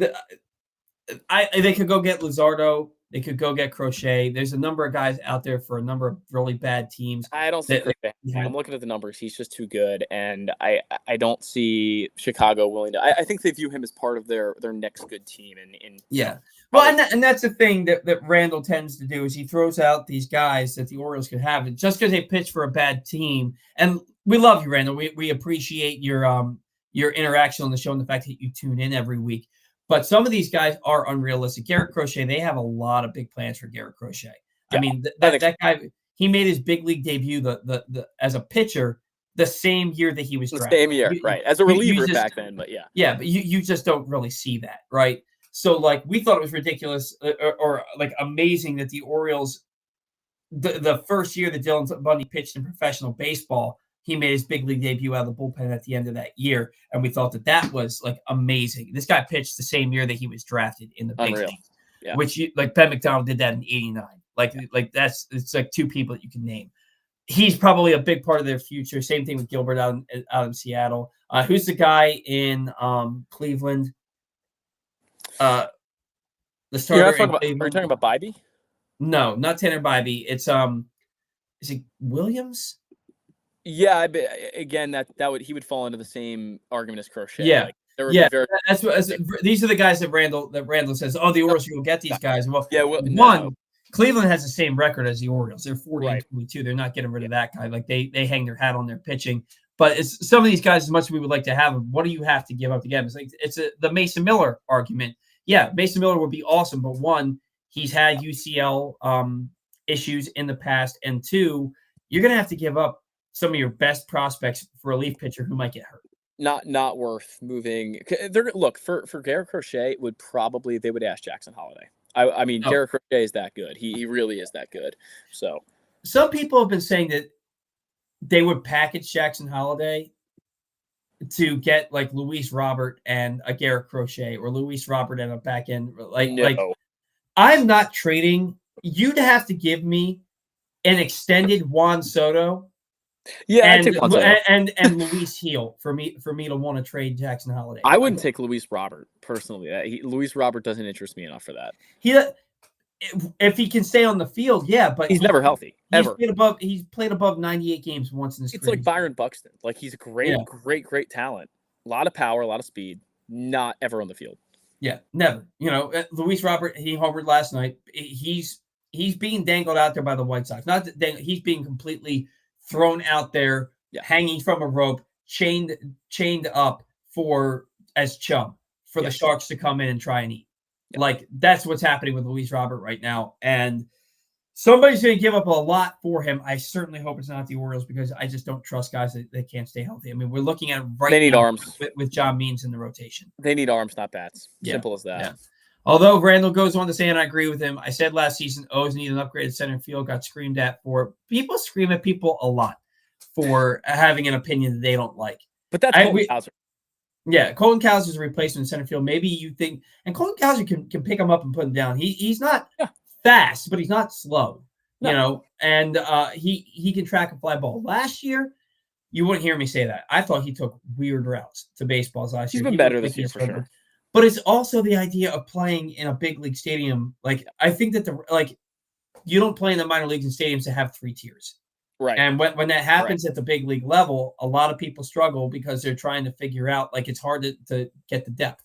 [SPEAKER 1] They could go get Luzardo. They could go get Crochet. There's a number of guys out there for a number of really bad teams.
[SPEAKER 2] I don't see Crochet. I'm looking at the numbers. He's just too good, and I don't see Chicago willing to. I think they view him as part of their next good team.
[SPEAKER 1] Well, and that's the thing that Randall tends to do is he throws out these guys that the Orioles could have, and just because they pitch for a bad team. And we love you, Randall. We appreciate your interaction on the show and the fact that you tune in every week. But some of these guys are unrealistic. Garrett Crochet, they have a lot of big plans for Garrett Crochet. Yeah, I mean, that guy, he made his big league debut the as a pitcher the same year that he was drafted.
[SPEAKER 2] The same year, right? As a reliever back then, but yeah.
[SPEAKER 1] Yeah, but you just don't really see that, right? So, we thought it was ridiculous or amazing that the Orioles, the first year that Dylan Bundy pitched in professional baseball, he made his big league debut out of the bullpen at the end of that year, and we thought that was like amazing. This guy pitched the same year that he was drafted in the big
[SPEAKER 2] Unreal.
[SPEAKER 1] league,
[SPEAKER 2] Yeah.
[SPEAKER 1] which like Ben McDonald did that in '89. Like it's like two people that you can name. He's probably a big part of their future. Same thing with Gilbert out in Seattle. Who's the guy in Cleveland? The starter in Cleveland.
[SPEAKER 2] Are you talking about Bybee?
[SPEAKER 1] No, not Tanner Bybee. It's is it Williams?
[SPEAKER 2] Yeah, again, he would fall into the same argument as Crochet.
[SPEAKER 1] Yeah,
[SPEAKER 2] like, there would be very.
[SPEAKER 1] These are the guys that Randall says. Oh, the Orioles will get these guys. Well,
[SPEAKER 2] no.
[SPEAKER 1] Cleveland has the same record as the Orioles. They're 40-22. They're not getting rid of that guy. Like they hang their hat on their pitching. But it's some of these guys, as much as we would like to have them, what do you have to give up to get them? It's like the Mason Miller argument. Yeah, Mason Miller would be awesome, but one, he's had UCL issues in the past, and two, you're going to have to give up some of your best prospects for a relief pitcher who might get hurt.
[SPEAKER 2] Not worth moving. Look, for Garrett Crochet, they would ask Jackson Holiday. I mean, Garrett Crochet is that good. He really is that good. So
[SPEAKER 1] some people have been saying that they would package Jackson Holiday to get like Luis Robert and a Garrett Crochet, or Luis Robert and a back end. Like I'm not trading. You'd have to give me an extended Juan Soto.
[SPEAKER 2] Yeah,
[SPEAKER 1] and Luis Heel for me to want to trade Jackson Holiday.
[SPEAKER 2] I wouldn't take Luis Robert personally. Luis Robert doesn't interest me enough for that.
[SPEAKER 1] If he can stay on the field, yeah, but
[SPEAKER 2] he's never healthy.
[SPEAKER 1] He's played above 98 games once in his career.
[SPEAKER 2] It's like Byron Buxton. Like he's a great talent. A lot of power, a lot of speed. Not ever on the field.
[SPEAKER 1] Yeah, never. Luis Robert, he homered last night. He's being dangled out there by the White Sox. Not that he's being completely thrown out there, hanging from a rope, chained up as chum for the Sharks to come in and try and eat. Yeah. Like that's what's happening with Luis Robert right now, and somebody's going to give up a lot for him. I certainly hope it's not the Orioles, because I just don't trust guys that can't stay healthy. I mean, we're looking at
[SPEAKER 2] they need arms
[SPEAKER 1] with John Means in the rotation.
[SPEAKER 2] They need arms, not bats. Simple as that.
[SPEAKER 1] Yeah. Although Randall goes on to say, and I agree with him, I said last season O's need an upgraded center field, got screamed at for. People scream at people a lot for having an opinion that they don't like.
[SPEAKER 2] But that's Colton Cowser.
[SPEAKER 1] Yeah, Colton Cowser's a replacement in center field. Maybe you think, and Colton Cowser can pick him up and put him down. He's not fast, but he's not slow, and he can track a fly ball. Last year, you wouldn't hear me say that. I thought he took weird routes to baseballs last year.
[SPEAKER 2] He's been better this year for sure.
[SPEAKER 1] But it's also the idea of playing in a big league stadium. Like I think that you don't play in the minor leagues and stadiums to have 3 tiers.
[SPEAKER 2] Right.
[SPEAKER 1] And when that happens at the big league level, a lot of people struggle because they're trying to figure out, like, it's hard to get the depth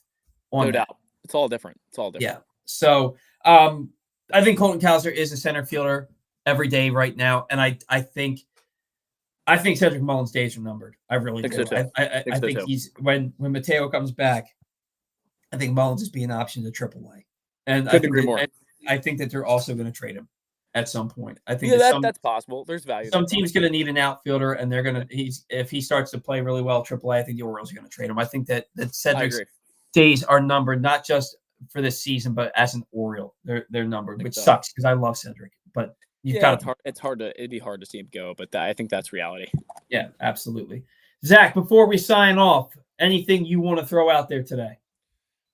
[SPEAKER 1] on
[SPEAKER 2] no doubt. It's all different.
[SPEAKER 1] Yeah. So I think Colton Cowser is a center fielder every day right now. And I think Cedric Mullins' days are numbered. I really do.
[SPEAKER 2] So
[SPEAKER 1] I think he's when Mateo comes back, I think Mullins is being an option to AAA. And I think that they're also going to trade him at some point. I think
[SPEAKER 2] that's possible. There's value.
[SPEAKER 1] Some team's going to need an outfielder, and they're going to. If he starts to play really well at AAA, I think the Orioles are going to trade him. I think that Cedric's days are numbered, not just for this season, but as an Oriole, they're numbered, which sucks because I love Cedric. But
[SPEAKER 2] it'd be hard to see him go, but I think that's reality.
[SPEAKER 1] Yeah, absolutely. Zach, before we sign off, anything you want to throw out there today?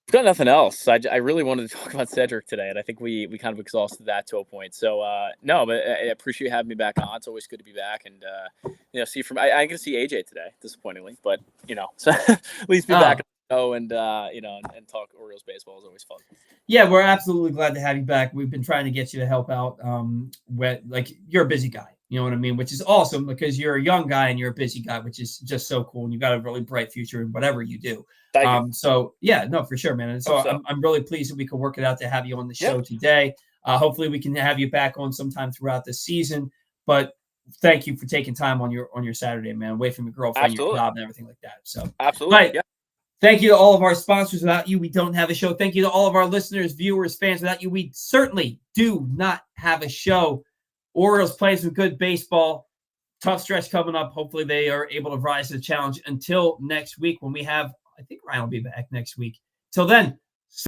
[SPEAKER 2] I've got nothing else. I really wanted to talk about Cedric today, and I think we kind of exhausted that to a point. So no, but I appreciate you having me back on. It's always good to be back, and I'm going to see AJ today, disappointingly, but so at least be back. And talk Orioles baseball is always fun.
[SPEAKER 1] Yeah, we're absolutely glad to have you back. We've been trying to get you to help out. You're a busy guy, you know what I mean? Which is awesome because you're a young guy and you're a busy guy, which is just so cool. And you've got a really bright future in whatever you do.
[SPEAKER 2] Thank you.
[SPEAKER 1] So yeah, no, for sure, man. And so I'm really pleased that we could work it out to have you on the show today. Hopefully we can have you back on sometime throughout the season. But thank you for taking time on your Saturday, man, away from your girlfriend, your job, and everything like that. So
[SPEAKER 2] absolutely. Yeah.
[SPEAKER 1] Thank you to all of our sponsors. Without you, we don't have a show. Thank you to all of our listeners, viewers, fans. Without you, we certainly do not have a show. Orioles playing some good baseball. Tough stretch coming up. Hopefully they are able to rise to the challenge. Until next week when we have, I think Ryan will be back next week. Till then,